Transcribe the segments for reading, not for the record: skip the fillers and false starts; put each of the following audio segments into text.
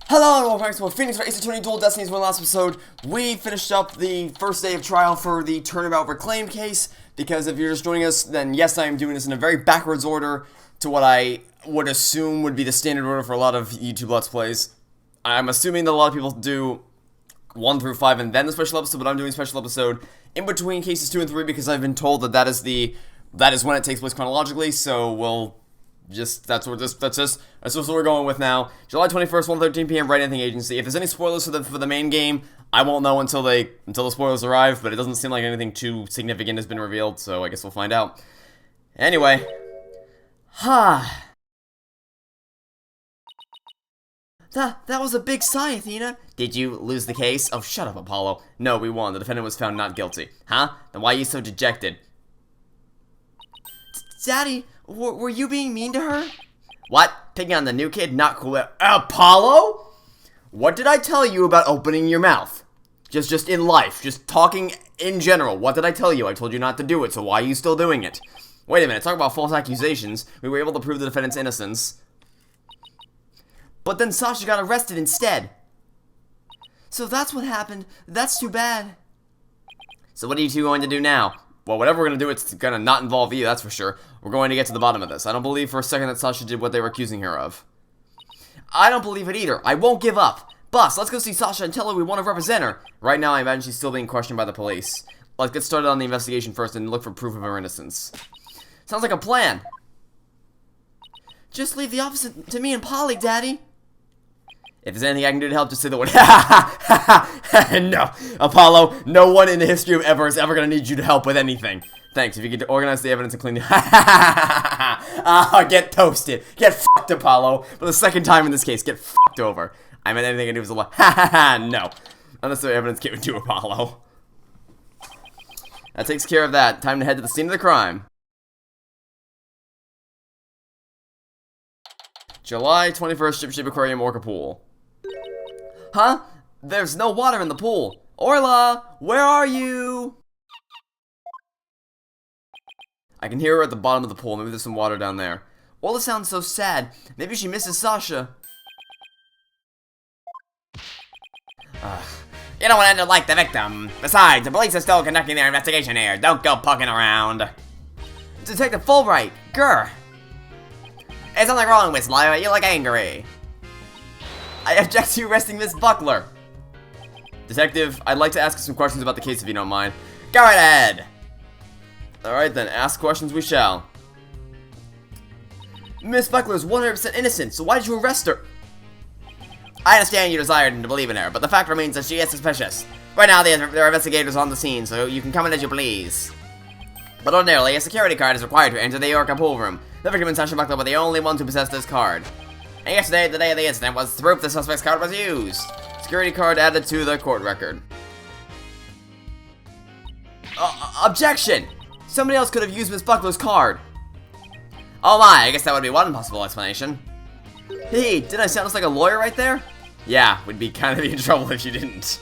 Hello and welcome back to Phoenix Wright, Attorney Dual Destinies. In the last episode, we finished up the first day of trial for the Turnabout reclaim case, because if you're just joining us, then yes, I am doing this in a very backwards order to what I would assume would be the standard order for a lot of YouTube Let's Plays. I'm assuming that a lot of people do 1 through 5 and then the special episode, but I'm doing a special episode in between cases 2 and 3 because I've been told that that is when it takes place chronologically, so we'll that's what we're going with now. July 21st, 1:13 p.m. Wright Anything Agency. If there's any spoilers for the main game, I won't know until the spoilers arrive, but it doesn't seem like anything too significant has been revealed, so I guess we'll find out. Anyway. That was a big sigh, Athena. Did you lose the case? Oh, shut up, Apollo. No, we won. The defendant was found not guilty. Huh? Then why are you so dejected? Daddy, were you being mean to her? What? Picking on the new kid? Not cool. Apollo? What did I tell you about opening your mouth? Just in life. Just talking in general. What did I tell you? I told you not to do it, so why are you still doing it? Wait a minute. Talk about false accusations. We were able to prove the defendant's innocence. But then Sasha got arrested instead. So that's what happened. That's too bad. So what are you two going to do now? Well, whatever we're going to do, it's going to not involve you, that's for sure. We're going to get to the bottom of this. I don't believe for a second that Sasha did what they were accusing her of. I don't believe it either. I won't give up. Boss, let's go see Sasha and tell her we want to represent her. Right now, I imagine she's still being questioned by the police. Let's get started on the investigation first and look for proof of her innocence. Sounds like a plan. Just leave the office to me and Polly, Daddy. If there's anything I can do to help, just say the word. No, Apollo, no one in the history of ever is ever going to need you to help with anything. Thanks, if you could organize the evidence and clean the... Get toasted. Get fucked, Apollo. For the second time in this case, get fucked over. I meant anything I do was a lie. No. Unnecessary evidence given to Apollo. That takes care of that. Time to head to the scene of the crime. July 21st, Ship Aquarium Orca Pool. Huh? There's no water in the pool. Orla, where are you? I can hear her at the bottom of the pool. Maybe there's some water down there. Orla sounds so sad. Maybe she misses Sasha. You don't want to like the victim. Besides, the police are still conducting their investigation here. Don't go poking around. Detective Fulbright. Grr. There's something wrong, Miss Lyra. You look angry. I object to you arresting Miss Buckler. Detective, I'd like to ask you some questions about the case if you don't mind. Go right ahead. Alright then, ask questions we shall. Miss Buckler is 100% innocent, so why did you arrest her? I understand you desired to believe in her, but the fact remains that she is suspicious. Right now, there are investigators on the scene, so you can come in as you please. But ordinarily, a security card is required to enter the Orca pool room. The victim and Sasha Buckler were the only ones who possessed this card. And yesterday, the day of the incident, was proof the suspect's card was used. Security card added to the court record. Objection! Somebody else could have used Miss Buckler's card. Oh my, I guess that would be one possible explanation. Hey, didn't I sound like a lawyer right there? Yeah, we'd be kind of in trouble if you didn't.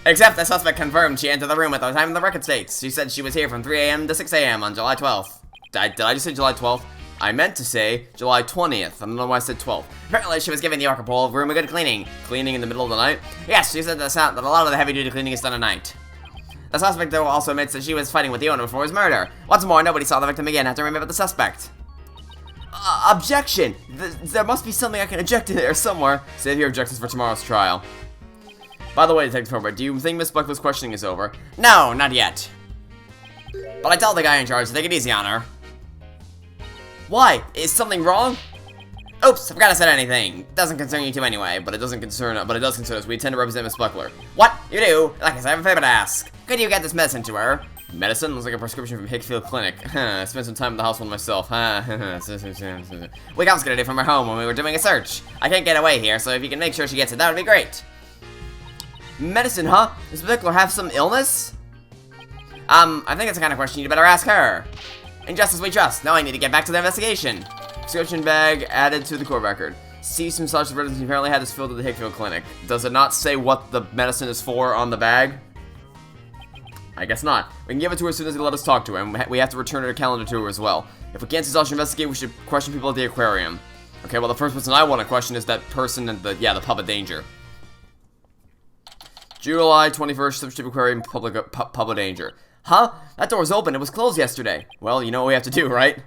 Except the suspect confirmed she entered the room at the time of the record states. She said she was here from 3 a.m. to 6 a.m. on July 12th. Did I just say July 12th? I meant to say July 20th. I don't know why I said 12th. Apparently, she was giving the Orca pool room a good cleaning. Cleaning in the middle of the night? Yes, she said that a lot of the heavy-duty cleaning is done at night. The suspect, though, also admits that she was fighting with the owner before his murder. What's more, nobody saw the victim again after remembering the suspect. Objection! There must be something I can object to there somewhere. Save your objections for tomorrow's trial. By the way, Detective Fulbright, do you think Miss Buckler's questioning is over? No, not yet. But I told the guy in charge to take it easy on her. Why? Is something wrong? Oops, I forgot to say anything. Doesn't concern you two anyway, but it does concern us. We intend to represent Miss Buckler. What? You do? Like I said, I have a favor to ask. Could you get this medicine to her? Medicine? Looks like a prescription from Hickfield Clinic. I spent some time at the hospital myself. We confiscated it from her home when we were doing a search. I can't get away here, so if you can make sure she gets it, that would be great. Medicine, huh? Does Miss Buckler have some illness? I think it's the kind of question you'd better ask her. In justice we trust. Now I need to get back to the investigation. Prescription bag added to the court record. Cease from such evidence apparently had this filled at the Hickfield Clinic. Does it not say what the medicine is for on the bag? I guess not. We can give it to her as soon as they let us talk to her, and we have to return her calendar to her as well. If we can't see Sasha investigate, we should question people at the aquarium. Okay, well, the first person I want to question is that person in the public danger. July 21st, Substitute Aquarium, public danger. Huh? That door was open. It was closed yesterday. Well, you know what we have to do, right?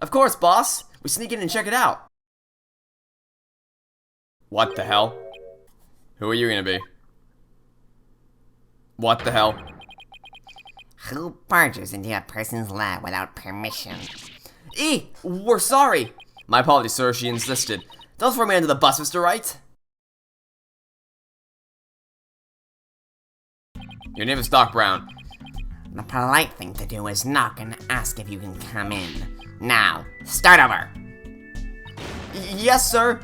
Of course, boss. We sneak in and check it out. What the hell? Who are you gonna be? What the hell? Who barges into a person's lab without permission? We're sorry. My apologies, sir. She insisted. Don't throw me under the bus, Mr. Wright. Your name is Doc Brown. The polite thing to do is knock and ask if you can come in. Now, start over. Yes, sir.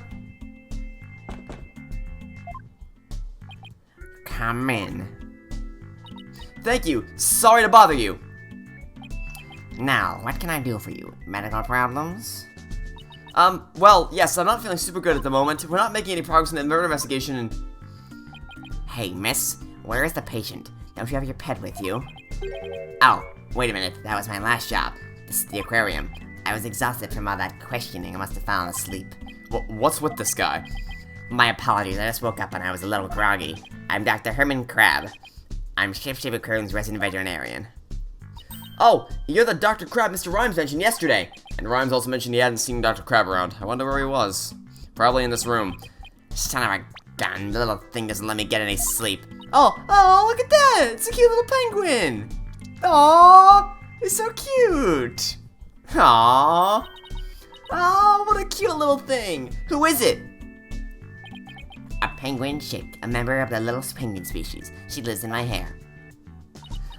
Come in. Thank you. Sorry to bother you. Now, what can I do for you? Medical problems? Well, yes, I'm not feeling super good at the moment. We're not making any progress in the murder investigation and... Hey, miss, where is the patient? Don't you have your pet with you? Oh, wait a minute, that was my last job. This is the aquarium. I was exhausted from all that questioning. I must have fallen asleep. What's with this guy? My apologies, I just woke up and I was a little groggy. I'm Dr. Herman Crab. I'm Shift Aquarium's resident veterinarian. Oh, you're the Dr. Crab Mr. Rhymes mentioned yesterday. And Rhymes also mentioned he hadn't seen Dr. Crab around. I wonder where he was. Probably in this room. Son of a gun, the little thing doesn't let me get any sleep. Oh, look at that! It's a cute little penguin! Aww, it's so cute! Aww. Oh, what a cute little thing! Who is it? A penguin shaped, a member of the little penguin species. She lives in my hair.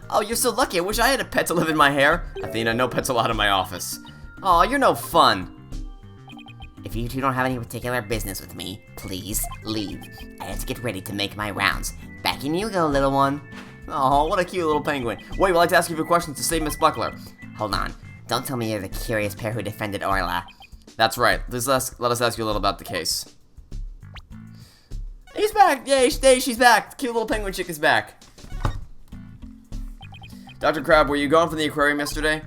Oh, you're so lucky. I wish I had a pet to live in my hair. Athena, no pets allowed in my office. Aw, you're no fun. If you two don't have any particular business with me, please leave. I have to get ready to make my rounds. Back in you go, little one. Oh, what a cute little penguin. Wait, we'd like to ask you a few questions to save Miss Buckler. Hold on. Don't tell me you're the curious pair who defended Orla. That's right. Let us ask you a little about the case. He's back! Yay, she's back! The cute little penguin chick is back. Dr. Crab, were you gone from the aquarium yesterday?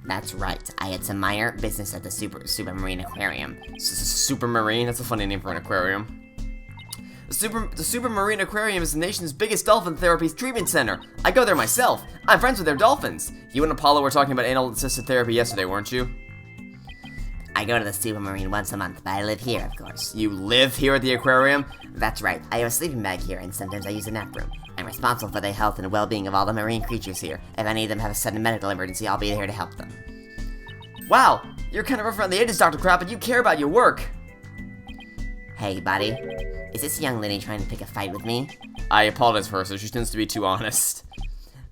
That's right. I had some minor business at the Supermarine Aquarium. Supermarine? That's a funny name for an aquarium. The Supermarine Aquarium is the nation's biggest dolphin therapy treatment center. I go there myself. I'm friends with their dolphins. You and Apollo were talking about anal-assisted therapy yesterday, weren't you? I go to the Supermarine once a month, but I live here, of course. You live here at the aquarium? That's right. I have a sleeping bag here, and sometimes I use a nap room. I'm responsible for the health and well-being of all the marine creatures here. If any of them have a sudden medical emergency, I'll be here to help them. Wow, you're kind of rough around the edges, Dr. Crab, but you care about your work. Hey, buddy. Is this young lady trying to pick a fight with me? I apologize for her, so she tends to be too honest.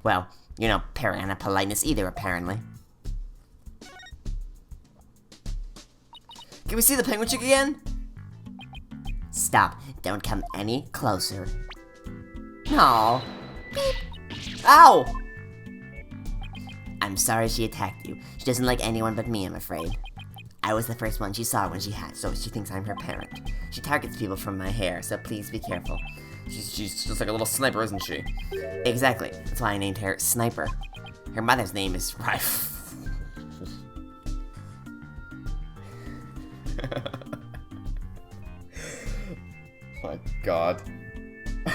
Well, you're no parent of politeness either, apparently. Can we see the penguin chick again? Stop. Don't come any closer. Aw. Beep. Ow! I'm sorry she attacked you. She doesn't like anyone but me, I'm afraid. I was the first one she saw when she hatched, so she thinks I'm her parent. She targets people from my hair, so please be careful. She's just like a little sniper, isn't she? Exactly. That's why I named her Sniper. Her mother's name is Rife. My god.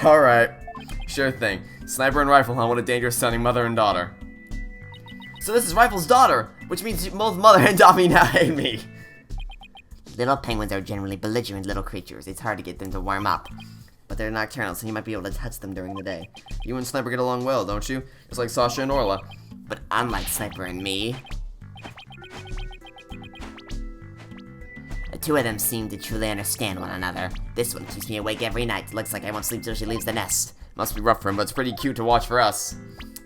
Alright. Sure thing. Sniper and Rifle, huh? What a dangerous sounding mother and daughter. So this is Rifle's daughter, which means both mother and Dobby now hate me. Little penguins are generally belligerent little creatures. It's hard to get them to warm up. But they're nocturnal, so you might be able to touch them during the day. You and Sniper get along well, don't you? Just like Sasha and Orla. But unlike Sniper and me, the two of them seem to truly understand one another. This one keeps me awake every night. Looks like I won't sleep till she leaves the nest. Must be rough for him, but it's pretty cute to watch for us.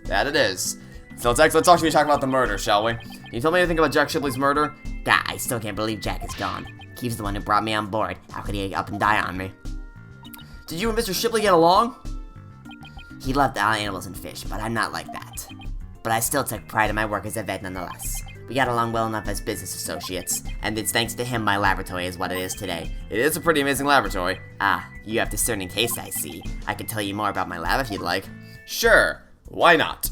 That it is. So let's talk about the murder, shall we? Can you tell me anything about Jack Shipley's murder? God, I still can't believe Jack is gone. Keith's the one who brought me on board. How could he up and die on me? Did you and Mr. Shipley get along? He loved all animals and fish, but I'm not like that. But I still took pride in my work as a vet nonetheless. We got along well enough as business associates, and it's thanks to him my laboratory is what it is today. It is a pretty amazing laboratory. Ah, you have discerning taste, I see. I could tell you more about my lab if you'd like. Sure, why not?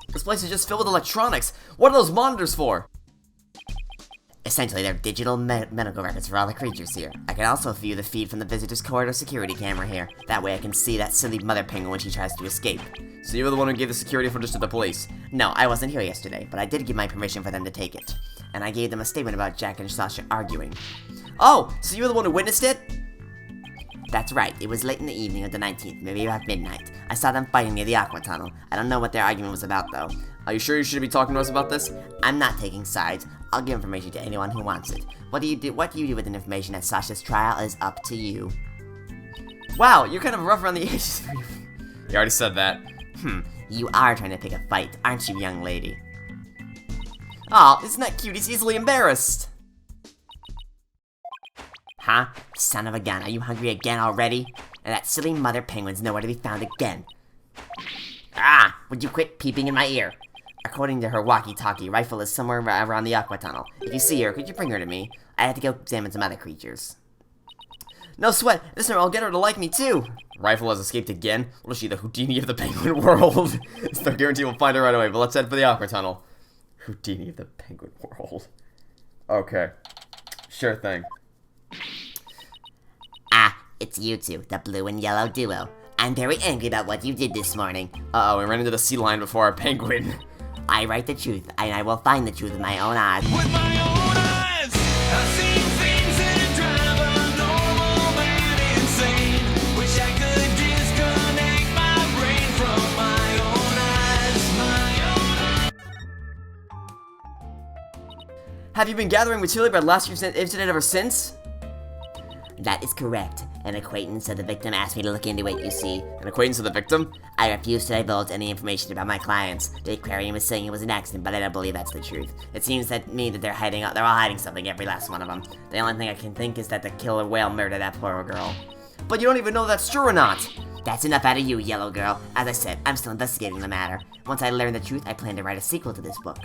This place is just filled with electronics. What are those monitors for? Essentially, they're digital medical records for all the creatures here. I can also view the feed from the visitor's corridor security camera here. That way I can see that silly mother penguin when she tries to escape. So you were the one who gave the security footage to the police? No, I wasn't here yesterday, but I did give my permission for them to take it. And I gave them a statement about Jack and Sasha arguing. Oh, so you were the one who witnessed it? That's right, it was late in the evening of the 19th, maybe about midnight. I saw them fighting near the aqua tunnel. I don't know what their argument was about, though. Are you sure you should be talking to us about this? I'm not taking sides. I'll give information to anyone who wants it. What you do with the information at Sasha's trial is up to you. Wow, you're kind of rough around the edges. You already said that. You are trying to pick a fight, aren't you, young lady? Aw, isn't that cute? He's easily embarrassed. Huh? Son of a gun, are you hungry again already? And that silly mother penguin's nowhere to be found again. Ah! Would you quit peeping in my ear? According to her walkie-talkie, Rifle is somewhere around the aqua tunnel. If you see her, could you bring her to me? I have to go examine some other creatures. No sweat, this time I'll get her to like me too. Rifle has escaped again? What is she, the Houdini of the penguin world? It's no guarantee we'll find her right away, but let's head for the aqua tunnel. Houdini of the penguin world. Okay. Sure thing. Ah, it's you two, the blue and yellow duo. I'm very angry about what you did this morning. Uh-oh, we ran into the sea lion before our penguin. I write the truth, and I will find the truth with my own eyes. With my own eyes, I've seen things that drive a normal man insane. Wish I could disconnect my brain from my own eyes, Have you been gathering material about last year's incident ever since? That is correct. An acquaintance of the victim asked me to look into it, you see. An acquaintance of the victim? I refuse to divulge any information about my clients. The aquarium is saying it was an accident, but I don't believe that's the truth. It seems that they're all hiding something, every last one of them. The only thing I can think is that the killer whale murdered that poor girl. But you don't even know if that's true or not. That's enough out of you, yellow girl. As I said, I'm still investigating the matter. Once I learn the truth, I plan to write a sequel to this book.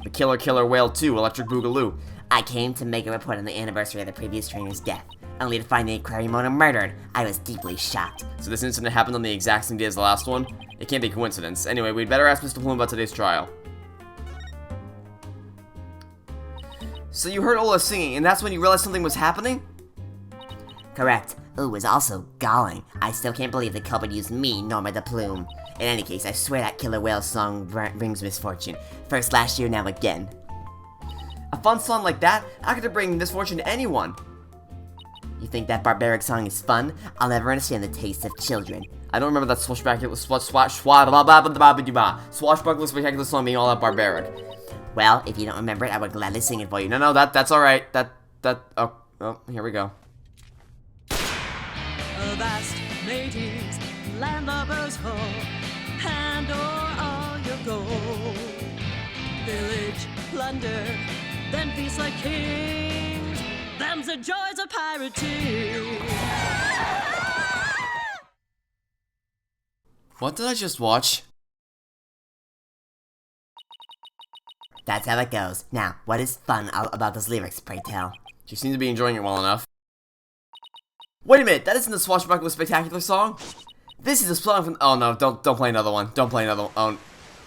The Killer Whale 2, Electric Boogaloo. I came to make a report on the anniversary of the previous trainer's death, only to find the aquarium owner murdered. I was deeply shocked. So this incident happened on the exact same day as the last one? It can't be a coincidence. Anyway, we'd better ask Mr. Bloom about today's trial. So you heard Ola singing, and that's when you realized something was happening? Correct. Ooh was also galling. I still can't believe the culprit used me, Norma the Plume. In any case, I swear that killer whale song brings misfortune. First last year, now again. A fun song like that? How could it bring misfortune to anyone? You think that barbaric song is fun? I'll never understand the taste of children. I don't remember that swashbuckler spectacular song being all that barbaric. Well, if you don't remember it, I would gladly sing it for you. No, that's alright. Oh, here we go. A vast mateys, landlubbers ho, hand o'er all your gold. Village plunder, then feast like kings. Them's the joys of piracy. What did I just watch? That's how it goes. Now, what is fun about those lyrics, pray tell? She seems to be enjoying it well enough. Wait a minute, that isn't the Swashbuckler Spectacular song? This is a song from— oh no, don't play another one. Don't play another one. Oh,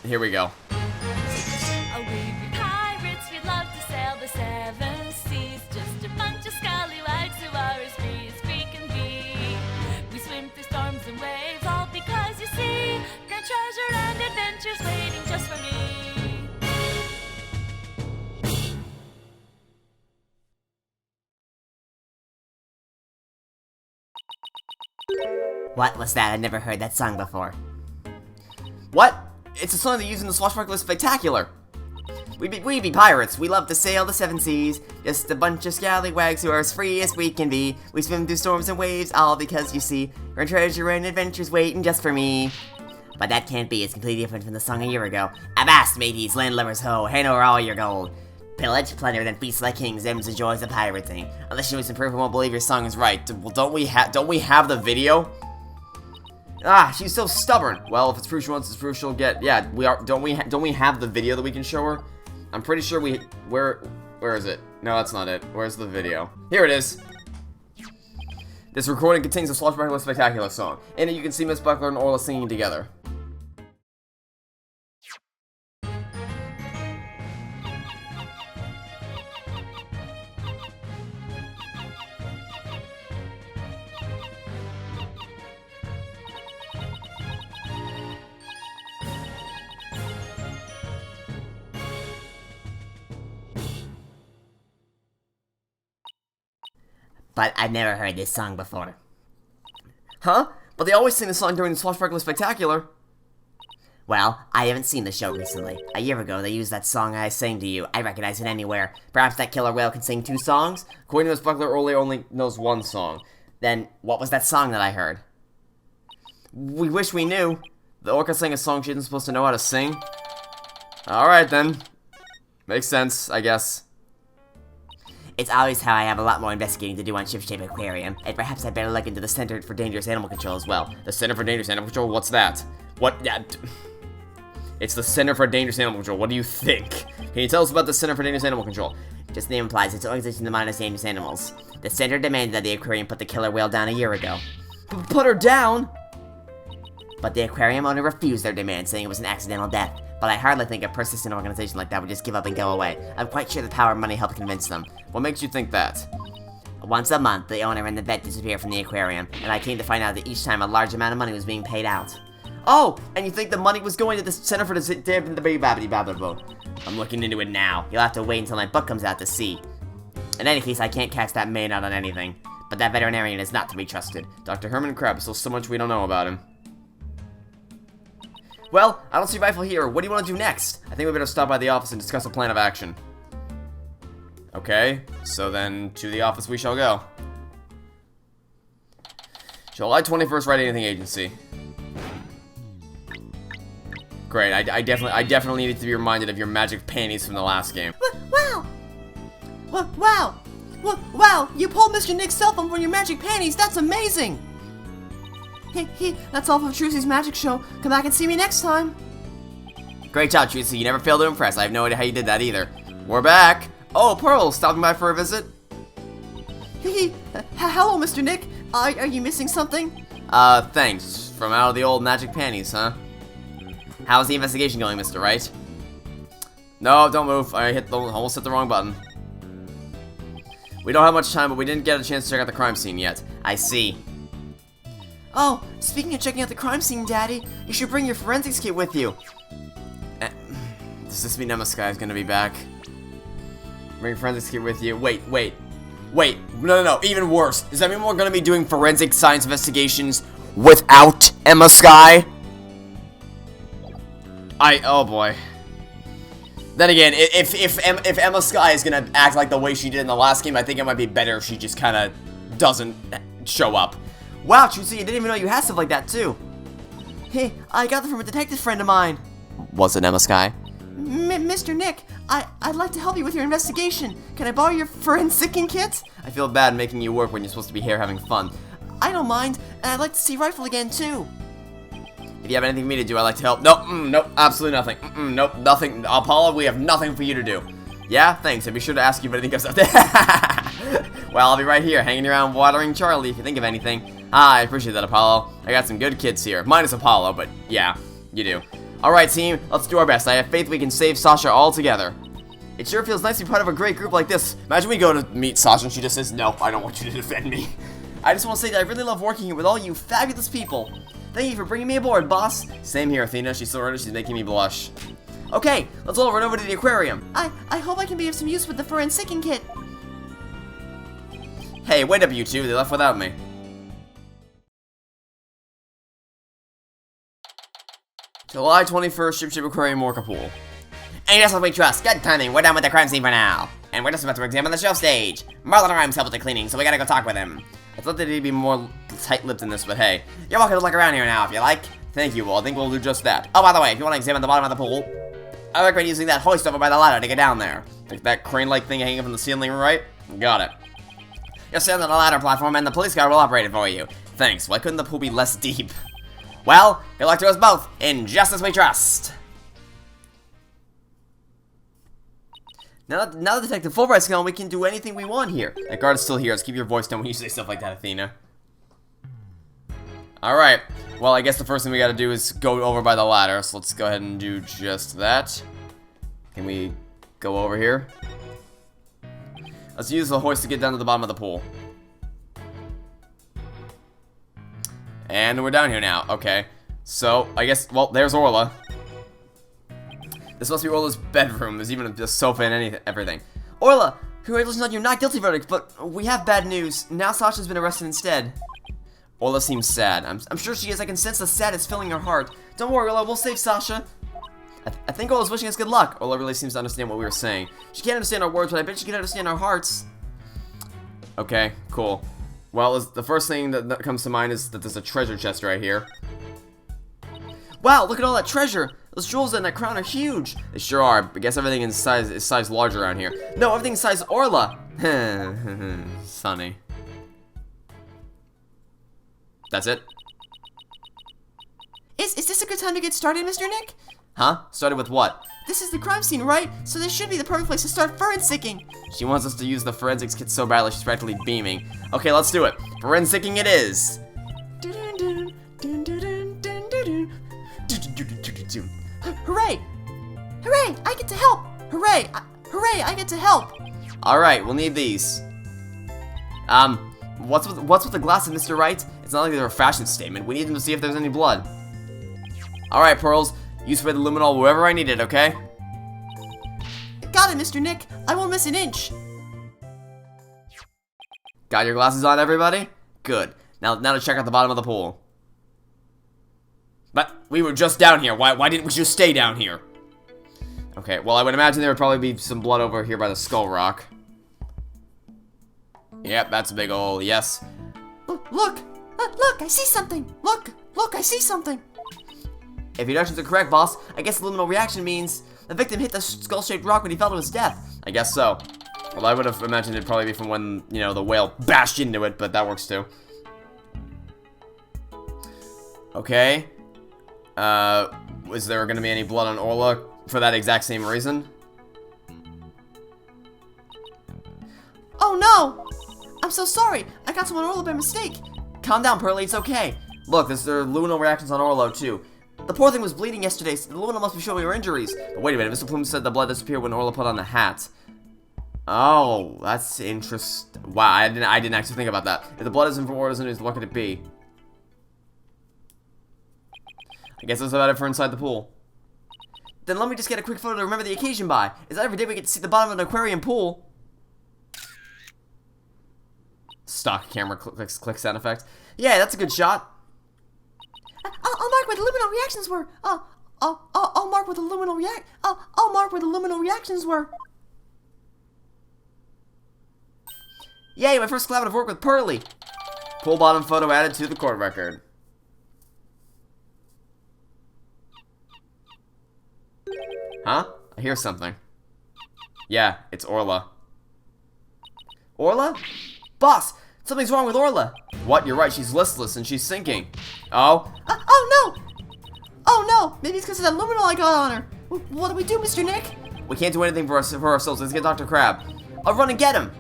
here we go. Oh, we'd be pirates, we'd love to sail the seven seas. Just a bunch of scallywags who are as free as we can be. We swim through storms and waves, all because you see, grand treasure and adventures waiting just for me. What was that? I've never heard that song before. What? It's a song they use in the Swashbuckler Spectacular. We be pirates. We love to sail the seven seas. Just a bunch of scallywags who are as free as we can be. We swim through storms and waves, all because you see, grand treasure and adventures waiting just for me. But that can't be. It's completely different from the song a year ago. Avast, mateys, landlubbers ho, hand over all your gold. Pillage, plunder, then feast like kings, them's the joys of pirating. Unless you some proof, I won't believe your song is right. Well, don't we have the video? Ah, she's so stubborn. Well, if it's proof she wants, it's proof she'll get. Yeah, we are. Don't we have the video that we can show her? I'm pretty sure we. Where is it? No, that's not it. Where's the video? Here it is. This recording contains a Swashbuckler Spectacular song. In it, you can see Miss Buckler and Orla singing together. but I've never heard this song before. Huh? But they always sing the song during the Swashbuckler Spectacular. Well, I haven't seen the show recently. A year ago, they used that song I sang to you. I recognize it anywhere. Perhaps that killer whale can sing 2 songs? According to Miss Buckler, Orly only knows 1 song. Then, what was that song that I heard? We wish we knew. The orca sang a song she isn't supposed to know how to sing. Alright then. Makes sense, I guess. It's always how I have a lot more investigating to do on Ship-Shape Aquarium, and perhaps I'd better look into the Center for Dangerous Animal Control as well. The Center for Dangerous Animal Control? What's that? What? Yeah. It's the Center for Dangerous Animal Control. What do you think? Can you tell us about the Center for Dangerous Animal Control? Just the name implies it's an organization to monitor dangerous animals. The center demanded that the aquarium put the killer whale down a year ago. Put her down? But the aquarium owner refused their demand, saying it was an accidental death. But I hardly think a persistent organization like that would just give up and go away. I'm quite sure the power of money helped convince them. What makes you think that? Once a month, the owner and the vet disappear from the aquarium, and I came to find out that each time a large amount of money was being paid out. Oh, and you think the money was going to the Center for the Baby Babbity Babbity. I'm looking into it now. You'll have to wait until my book comes out to see. In any case, I can't catch that man out on anything. But that veterinarian is not to be trusted. Dr. Herman Krabs, still so much we don't know about him. Well, I don't see Rifle here. What do you want to do next? I think we better stop by the office and discuss a plan of action. Okay, so then to the office we shall go. July 21st, Wright Anything Agency. Great, I definitely needed to be reminded of your magic panties from the last game. Wow! Wow! Wow! You pulled Mr. Nick's cell phone from your magic panties. That's amazing! That's all for Trucy's Magic Show. Come back and see me next time. Great job, Trucy. You never failed to impress. I have no idea how you did that either. We're back. Oh, Pearl, stopping by for a visit? Hello, Mr. Nick. Are you missing something? Thanks. From out of the old magic panties, huh? How's the investigation going, Mr. Wright? No, don't move. I almost hit the wrong button. We don't have much time, but we didn't get a chance to check out the crime scene yet. I see. Oh, speaking of checking out the crime scene, Daddy, you should bring your forensics kit with you. Does this mean Emma Sky is gonna be back? Bring your forensics kit with you. Wait. No. Even worse. Does that mean we're gonna be doing forensic science investigations without Emma Sky? Oh boy. Then again, if Emma Sky is gonna act like the way she did in the last game, I think it might be better if she just kind of doesn't show up. Wow, Trucy, I didn't even know you had stuff like that, too. Hey, I got them from a detective friend of mine. Was it Emma Sky? Mr. Nick, I'd like to help you with your investigation. Can I borrow your forensicing kit? I feel bad making you work when you're supposed to be here having fun. I don't mind, and I'd like to see Rifle again, too. If you have anything for me to do, I'd like to help. Nope, absolutely nothing. Nope, nothing. Apollo, we have nothing for you to do. Yeah, thanks. I'll be sure to ask you if anything comes up. Well, I'll be right here, hanging around watering Charlie if you think of anything. I appreciate that, Apollo. I got some good kids here. Minus Apollo, but yeah, you do. Alright, team, let's do our best. I have faith we can save Sasha all together. It sure feels nice to be part of a great group like this. Imagine we go to meet Sasha and she just says, no, I don't want you to defend me. I just want to say that I really love working here with all you fabulous people. Thank you for bringing me aboard, boss. Same here, Athena. She's so earnest, she's making me blush. Okay, let's all run over to the aquarium. I hope I can be of some use with the forensicing kit. Hey, wait up, you two. They left without me. July 21st, Ship Aquarium Orca Pool. And just as we trust, good timing, we're done with the crime scene for now. And we're just about to examine the show stage. Marlon Rhymes helped with the cleaning, so we gotta go talk with him. I thought that he'd be more tight-lipped in this, but hey. You're welcome to look around here now if you like. Thank you, well, I think we'll do just that. Oh, by the way, if you want to examine the bottom of the pool, I recommend using that hoist over by the ladder to get down there. Like that crane-like thing hanging from the ceiling, right? Got it. You'll stand on the ladder platform and the police car will operate it for you. Thanks, why couldn't the pool be less deep? Well, good luck to us both, in Justice We Trust. Now that Detective Fulbright's gone, we can do anything we want here. That guard is still here. Let's keep your voice down when you say stuff like that, Athena. Alright. Well, I guess the first thing we gotta do is go over by the ladder. So let's go ahead and do just that. Can we go over here? Let's use the hoist to get down to the bottom of the pool. And we're down here now. Okay. So, I guess, well, there's Orla. This must be Orla's bedroom. There's even a sofa and everything. Orla, Congratulations on your not guilty verdict, but we have bad news. Now Sasha's been arrested instead. Orla seems sad. I'm sure she is. I can sense the sadness filling her heart. Don't worry, Orla, we'll save Sasha. I think Orla's wishing us good luck. Orla really seems to understand what we were saying. She can't understand our words, but I bet she can understand our hearts. Okay, cool. Well, the first thing that comes to mind is that there's a treasure chest right here. Wow, look at all that treasure! Those jewels and that crown are huge! They sure are. I guess everything is size larger around here. No, everything's size Orla! Sunny. That's it? Is this a good time to get started, Mr. Nick? Huh? Started with what? This is the crime scene, right? So this should be the perfect place to start forensicking. She wants us to use the forensics kit so badly she's practically beaming. Okay, let's do it. Forensicking it is! Hooray! Hooray! I get to help! Hooray! Hooray! I get to help! Alright, we'll need these. What's with the glasses, Mr. Wright? It's not like they're a fashion statement. We need them to see if there's any blood. Alright, Pearls. You spray the luminol wherever I need it, okay? Got it, Mr. Nick. I won't miss an inch. Got your glasses on, everybody? Good. Now to check out the bottom of the pool. But we were just down here. Why didn't we just stay down here? Okay, well, I would imagine there would probably be some blood over here by the skull rock. Yep, that's a big ol' yes. Look! Look! I see something! Look! I see something! If your deductions are correct, boss, I guess the luminal reaction means the victim hit the skull-shaped rock when he fell to his death. I guess so. Well, I would have imagined it'd probably be from when, you know, the whale bashed into it, but that works too. Okay. Was there gonna be any blood on Orla for that exact same reason? Oh no! I'm so sorry. I got someone Orla by mistake. Calm down, Pearly, it's okay. Look, there are luminal reactions on Orla too. The poor thing was bleeding yesterday, so the luminal must be showing her injuries. But wait a minute, Mr. Plume said the blood disappeared when Orla put on the hat. Oh, that's interesting. Wow, I didn't actually think about that. If the blood isn't from Orla's injuries, what could it be? I guess that's about it for inside the pool. Then let me just get a quick photo to remember the occasion by. Is that every day we get to see the bottom of an aquarium pool? Stock camera click sound effect. Yeah, that's a good shot. I'll mark where the luminal reactions were. I'll mark where the luminal reactions were. Yay, my first collaborative work with Pearly. Pool bottom photo added to the court record. Huh? I hear something. Yeah, it's Orla. Orla? Boss, something's wrong with Orla. What? You're right, she's listless and she's sinking. Oh? Oh no! Maybe it's because of that luminol I got on her. What do we do, Mr. Nick? We can't do anything for ourselves. Let's get Dr. Crab. I'll run and get him.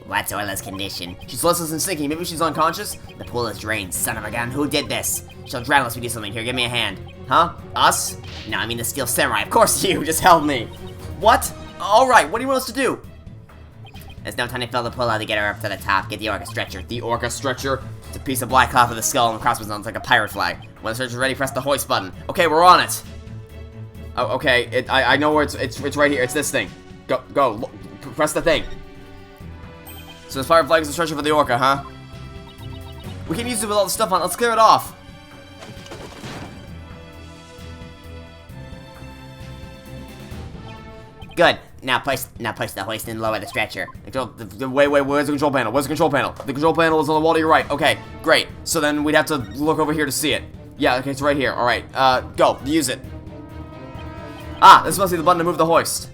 What's Orla's condition? She's listless and sinking. Maybe she's unconscious? The pool is drained, son of a gun. Who did this? She'll drown unless we do something. Here, give me a hand. Huh? Us? No, I mean the Steel Samurai. Of course you just held me. What? Alright, what do you want us to do? There's no time to fill the pool out to get her up to the top. Get the orca stretcher. The orca stretcher? It's a piece of black cloth with a skull and crossbones on it like a pirate flag. When the stretcher's ready, press the hoist button. Okay, we're on it. Oh, okay. I know where it's right here. It's this thing. Go. Look, press the thing. So this pirate flag is the stretcher for the orca, huh? We can use it with all the stuff on. Let's clear it off. Good. Now push the hoist and lower the stretcher. Wait, where's the control panel? Where's the control panel? The control panel is on the wall to your right. Okay, great. So then we'd have to look over here to see it. Yeah, okay, it's right here. Alright, go. Use it. Ah, this must be the button to move the hoist.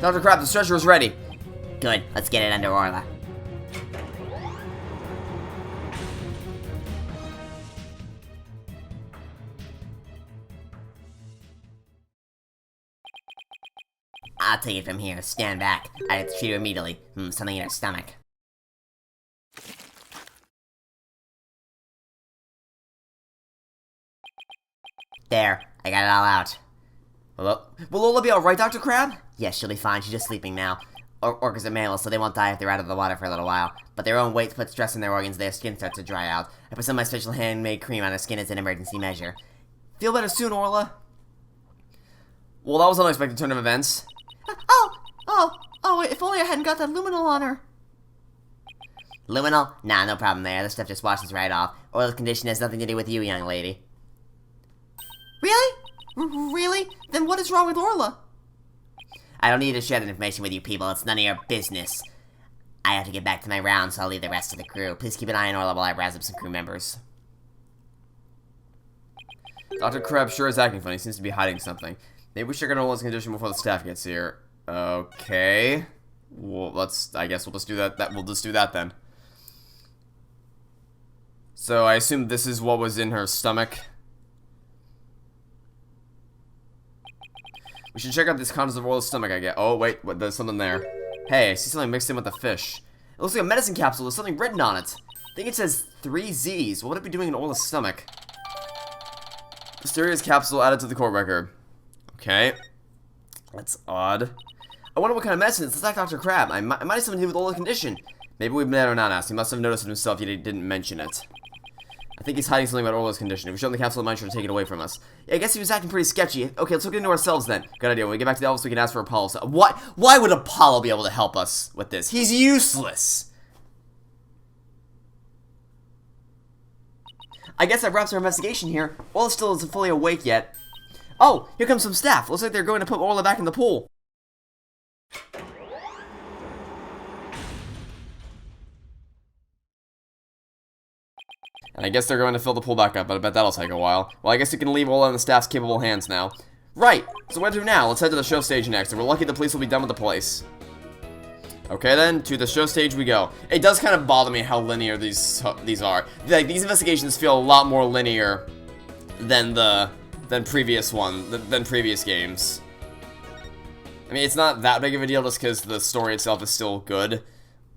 Dr. Crab, the stretcher is ready. Good. Let's get it under Orla. I'll take it from here. Stand back. I have to treat her immediately. Something in her stomach. There. I got it all out. Will Lola be alright, Dr. Crab? Yes, she'll be fine. She's just sleeping now. Orcas are mammals, so they won't die if they're out of the water for a little while. But their own weight puts stress on their organs, their skin starts to dry out. I put some of my special handmade cream on their skin as an emergency measure. Feel better soon, Orla? Well, that was an unexpected turn of events. Oh, if only I hadn't got that luminol on her. Luminol? Nah, no problem there. This stuff just washes right off. Orla's condition has nothing to do with you, young lady. Really? Really? Then what is wrong with Orla? I don't need to share that information with you people. It's none of your business. I have to get back to my round, so I'll leave the rest of the crew. Please keep an eye on Orla while I rouse up some crew members. Dr. Krebs sure is acting funny. He seems to be hiding something. Maybe we should check on Orla's condition before the staff gets here. Okay. Well, I guess we'll just do that. We'll just do that then. So I assume this is what was in her stomach. We should check out these contents of Orla's stomach, I guess. Oh, wait, there's something there. Hey, I see something mixed in with the fish. It looks like a medicine capsule with something written on it. I think it says 3 Z's. What would it be doing in Orla's stomach? Mysterious capsule added to the court record. Okay. That's odd. I wonder what kind of medicine it's like Dr. Crab. It might have something to do with Orla's condition. Maybe we've better not ask. He must have noticed it himself, yet he didn't mention it. I think he's hiding something about Orla's condition. If we show him the capsule, he might try to take it away from us. Yeah, I guess he was acting pretty sketchy. Okay, let's look into ourselves then. Good idea. When we get back to the office, we can ask for Apollo. So, why would Apollo be able to help us with this? He's useless! I guess that wraps our investigation here. Orla still isn't fully awake yet. Oh, here comes some staff. Looks like they're going to put Orla back in the pool. And I guess they're going to fill the pool back up, but I bet that'll take a while. Well, I guess you can leave Orla in the staff's capable hands now. Right, so what to do now? Let's head to the show stage next, and we're lucky the police will be done with the place. Okay then, to the show stage we go. It does kind of bother me how linear these are. Like, these investigations feel a lot more linear than previous games. I mean, it's not that big of a deal just because the story itself is still good,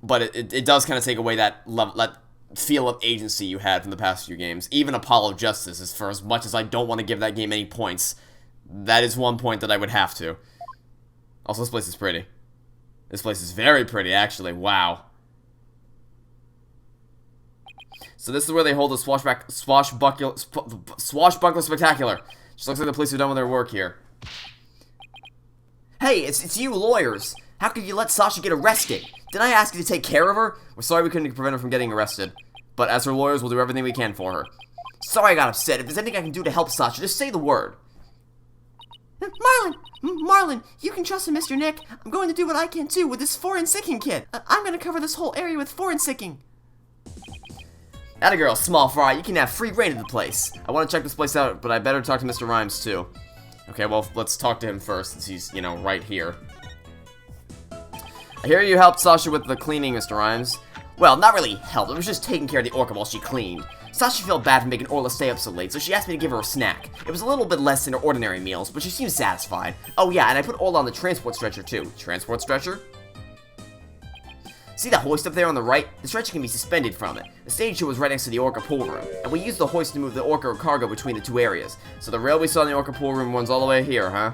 but it does kind of take away that feel of agency you had from the past few games. Even Apollo Justice, for as much as I don't want to give that game any points, that is one point that I would have to. Also, this place is pretty. This place is very pretty, actually. Wow. So this is where they hold the swashbuckler spectacular. Just looks like the police have done with their work here. Hey, it's you lawyers. How could you let Sasha get arrested? Didn't I ask you to take care of her? We're sorry we couldn't prevent her from getting arrested. But as her lawyers, we'll do everything we can for her. Sorry I got upset. If there's anything I can do to help Sasha, just say the word. Marlon, you can trust him, Mr. Nick. I'm going to do what I can too with this forensic kit. I'm going to cover this whole area with forensic. Atta girl, small fry, you can have free reign of the place. I want to check this place out, but I better talk to Mr. Rhymes too. Okay, well, let's talk to him first, since he's, right here. I hear you helped Sasha with the cleaning, Mr. Rhymes. Well, not really helped, I was just taking care of the orca while she cleaned. Sasha felt bad for making Orla stay up so late, so she asked me to give her a snack. It was a little bit less than her ordinary meals, but she seemed satisfied. Oh yeah, and I put Orla on the transport stretcher too. Transport stretcher? See that hoist up there on the right? The stretcher can be suspended from it. The stage show was right next to the orca pool room, and we used the hoist to move the orca cargo between the two areas. So the rail we saw in the orca pool room runs all the way here, huh?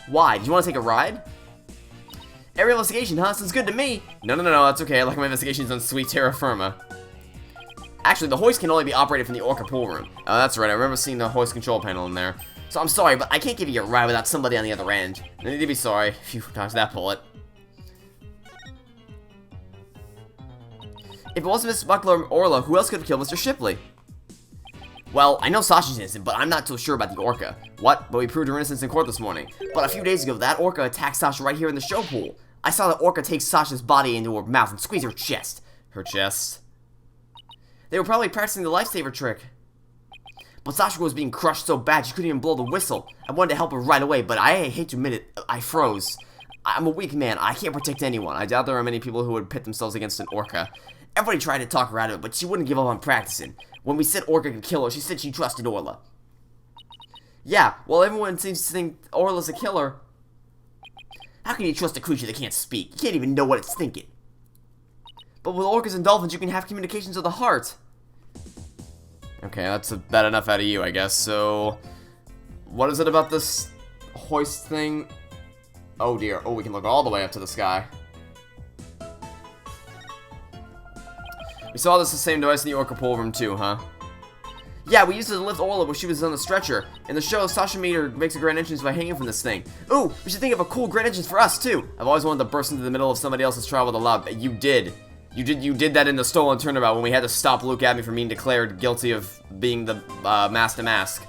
Why? Do you want to take a ride? Aerial investigation, huh? Sounds good to me. No, that's okay. I like my investigations on sweet terra firma. Actually, the hoist can only be operated from the orca pool room. Oh, that's right. I remember seeing the hoist control panel in there. So I'm sorry, but I can't give you a ride without somebody on the other end. No need to be sorry. Phew, dodged that bullet. If it wasn't Mr. Buckler or Orla, who else could have killed Mr. Shipley? Well, I know Sasha's innocent, but I'm not so sure about the orca. What? But we proved her innocence in court this morning. But a few days ago, that orca attacked Sasha right here in the show pool. I saw the orca take Sasha's body into her mouth and squeeze her chest. Her chest? They were probably practicing the lifesaver trick. But Sasha was being crushed so bad she couldn't even blow the whistle. I wanted to help her right away, but I hate to admit it, I froze. I'm a weak man. I can't protect anyone. I doubt there are many people who would pit themselves against an orca. Everybody tried to talk her out of it, but she wouldn't give up on practicing. When we said Orca could kill her, she said she trusted Orla. Yeah, well, everyone seems to think Orla's a killer. How can you trust a creature that can't speak? You can't even know what it's thinking. But with orcas and dolphins, you can have communications of the heart. Okay, that's about enough out of you, I guess. So, what is it about this hoist thing? Oh dear. Oh, we can look all the way up to the sky. We saw this the same device in the Orca pool room too, huh? Yeah, we used it to lift Orla when she was on the stretcher. In the show, Sasha makes a grand entrance by hanging from this thing. Ooh, we should think of a cool grand entrance for us too. I've always wanted to burst into the middle of somebody else's trial with a loud. You did. You did that in the stolen turnabout when we had to stop Luke Abney from being declared guilty of being the Master Mask.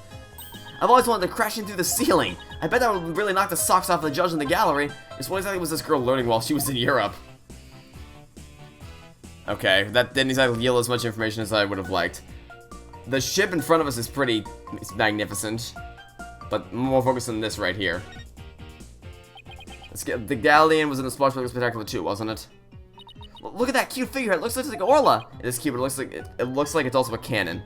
I've always wanted to crash in through the ceiling. I bet that would really knock the socks off the judge in the gallery. Just what exactly was this girl learning while she was in Europe? Okay, that didn't exactly yield as much information as I would have liked. The ship in front of us is it's magnificent, but more focused on this right here. The Galleon was in the Splash Spectacular too, wasn't it? Look at that cute figure. It looks like Orla. It is cute, but it looks like it's also a cannon.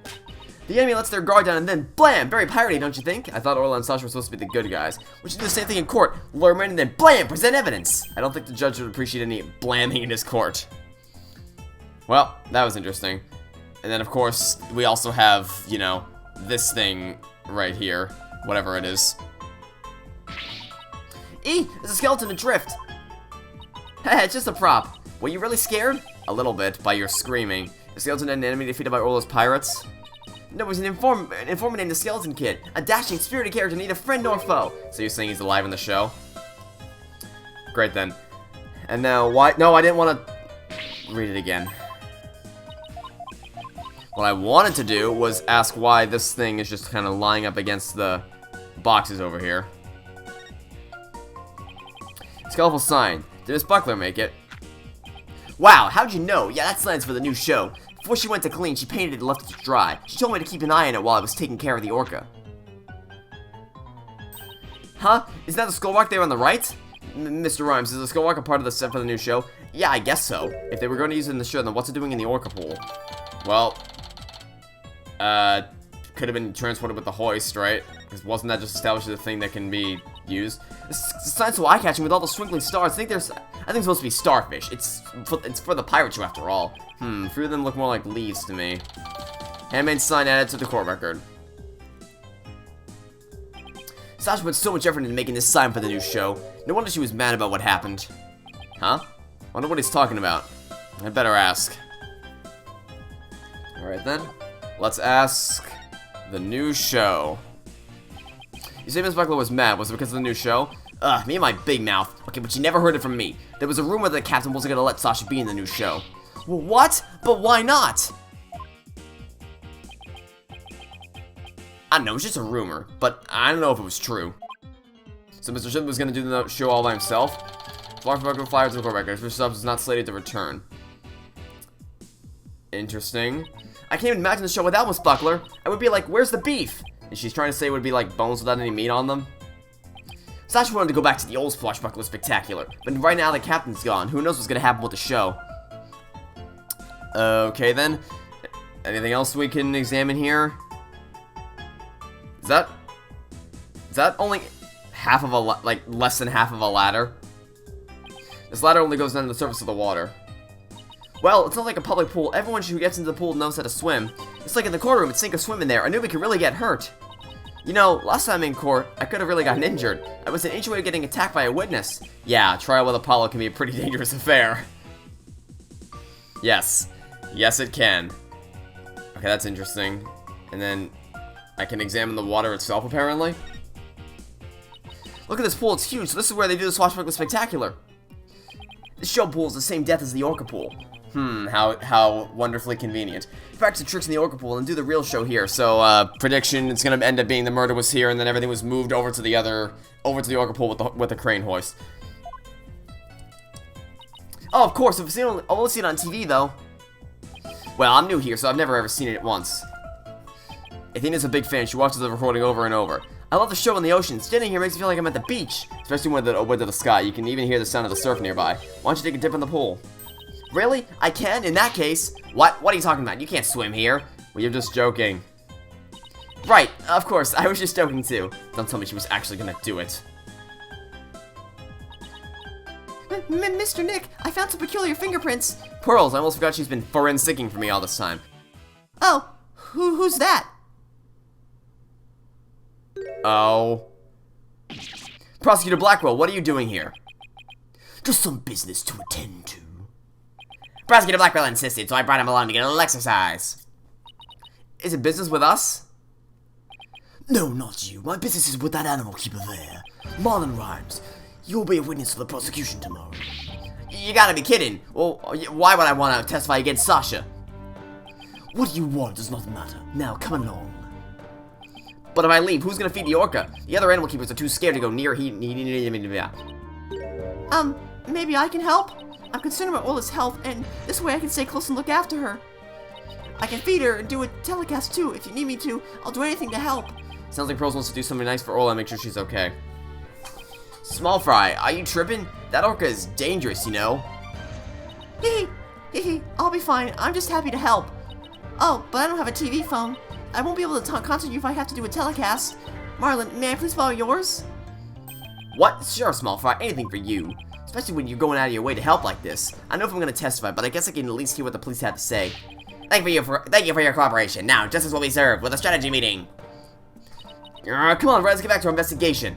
The enemy lets their guard down and then blam! Very piratey, don't you think? I thought Orla and Sasha were supposed to be the good guys. We should do the same thing in court. Lure men and then blam! Present evidence. I don't think the judge would appreciate any blamming in his court. Well, that was interesting. And then, of course, we also have, you know, this thing right here. Whatever it is. There's a skeleton adrift! Hey, it's just a prop. Were you really scared? A little bit, by your screaming. The skeleton and an enemy defeated by Orla's pirates? No, he's an informant named the Skeleton Kid. A dashing, spirited character, neither friend nor foe. So you're saying he's alive in the show? Great, then. And now, why? No, I didn't want to read it again. What I wanted to do was ask why this thing is just kind of lying up against the boxes over here. Skeletal sign. Did Miss Buckler make it? Wow, how'd you know? Yeah, that's lens for the new show. Before she went to clean, she painted it and left it to dry. She told me to keep an eye on it while I was taking care of the orca. Huh? Isn't that the skull rock there on the right? Mr. Rhymes, is the skull rock a part of the set for the new show? Yeah, I guess so. If they were going to use it in the show, then what's it doing in the orca pool? Well, could have been transported with the hoist, right? Because wasn't that just established as a thing that can be used? This sign's so eye-catching with all the twinkling stars. I think it's supposed to be starfish. It's for the pirate show after all. Few of them look more like leaves to me. Handmade sign added to the court record. Sasha put so much effort into making this sign for the new show. No wonder she was mad about what happened. Huh? Wonder what he's talking about. I'd better ask. Alright then. Let's ask the new show. You say Miss Buckler was mad. Was it because of the new show? Ugh, me and my big mouth. Okay, but you never heard it from me. There was a rumor that Captain wasn't gonna let Sasha be in the new show. Well, what? But why not? I don't know, it was just a rumor, but I don't know if it was true. So Mr. Ship was gonna do the show all by himself? Buckler flyers to the court record. Mr. Stubbs is not slated to return. Interesting. I can't even imagine the show without Miss Buckler. I would be like, where's the beef? And she's trying to say it would be like bones without any meat on them. Sasha wanted to go back to the old Swashbuckler Spectacular, but right now the captain's gone. Who knows what's gonna happen with the show? Okay then. Anything else we can examine here? Is that only half of a less than half of a ladder? This ladder only goes down to the surface of the water. Well, it's not like a public pool. Everyone who gets into the pool knows how to swim. It's like in the courtroom, it's sink or swim in there. A newbie could really get hurt. You know, last time in court, I could have really gotten injured. I was an inch away of getting attacked by a witness. Yeah, trial with Apollo can be a pretty dangerous affair. Yes. Yes, it can. Okay, that's interesting. And then I can examine the water itself, apparently. Look at this pool, it's huge. So this is where they do the Swashbuckler Spectacular. This show pool is the same depth as the orca pool. How wonderfully convenient. Practice the tricks in the orca pool and do the real show here. So, prediction, it's gonna end up being the murder was here and then everything was moved over to the orca pool with the crane hoist. Oh, of course, I've only seen it on TV, though. Well, I'm new here, so I've never ever seen it once. Athena's a big fan. She watches the recording over and over. I love the show in the ocean. Standing here makes me feel like I'm at the beach. Especially when the sky. You can even hear the sound of the surf nearby. Why don't you take a dip in the pool? Really? I can? In that case. What are you talking about? You can't swim here. Well, you're just joking. Right, of course. I was just joking too. Don't tell me she was actually gonna do it. Mr. Nick, I found some peculiar fingerprints. Pearls, I almost forgot she's been forensicking for me all this time. Oh, who's that? Oh. Prosecutor Blackwell, what are you doing here? Just some business to attend to. Prosecutor Blackwell insisted, so I brought him along to get a little exercise. Is it business with us? No, not you. My business is with that animal keeper there. Marlon Rhymes. You'll be a witness for the prosecution tomorrow. You gotta be kidding. Well, why would I want to testify against Sasha? What you want does not matter. Now, come along. But if I leave, who's gonna feed the orca? The other animal keepers are too scared to go near Maybe I can help? I'm concerned about Ola's health, and this way I can stay close and look after her. I can feed her and do a telecast too. If you need me to, I'll do anything to help. Sounds like Pearls wants to do something nice for Ola and make sure she's okay. Small Fry, are you tripping? That orca is dangerous, you know? Hee, I'll be fine. I'm just happy to help. Oh, but I don't have a TV phone. I won't be able to contact you if I have to do a telecast. Marlon, may I please borrow yours? What? Sure, Small Fry, anything for you. Especially when you're going out of your way to help like this. I know if I'm gonna testify, but I guess I can at least hear what the police have to say. Thank you for your cooperation. Now, justice will be served with a strategy meeting. Come on, let's get back to our investigation.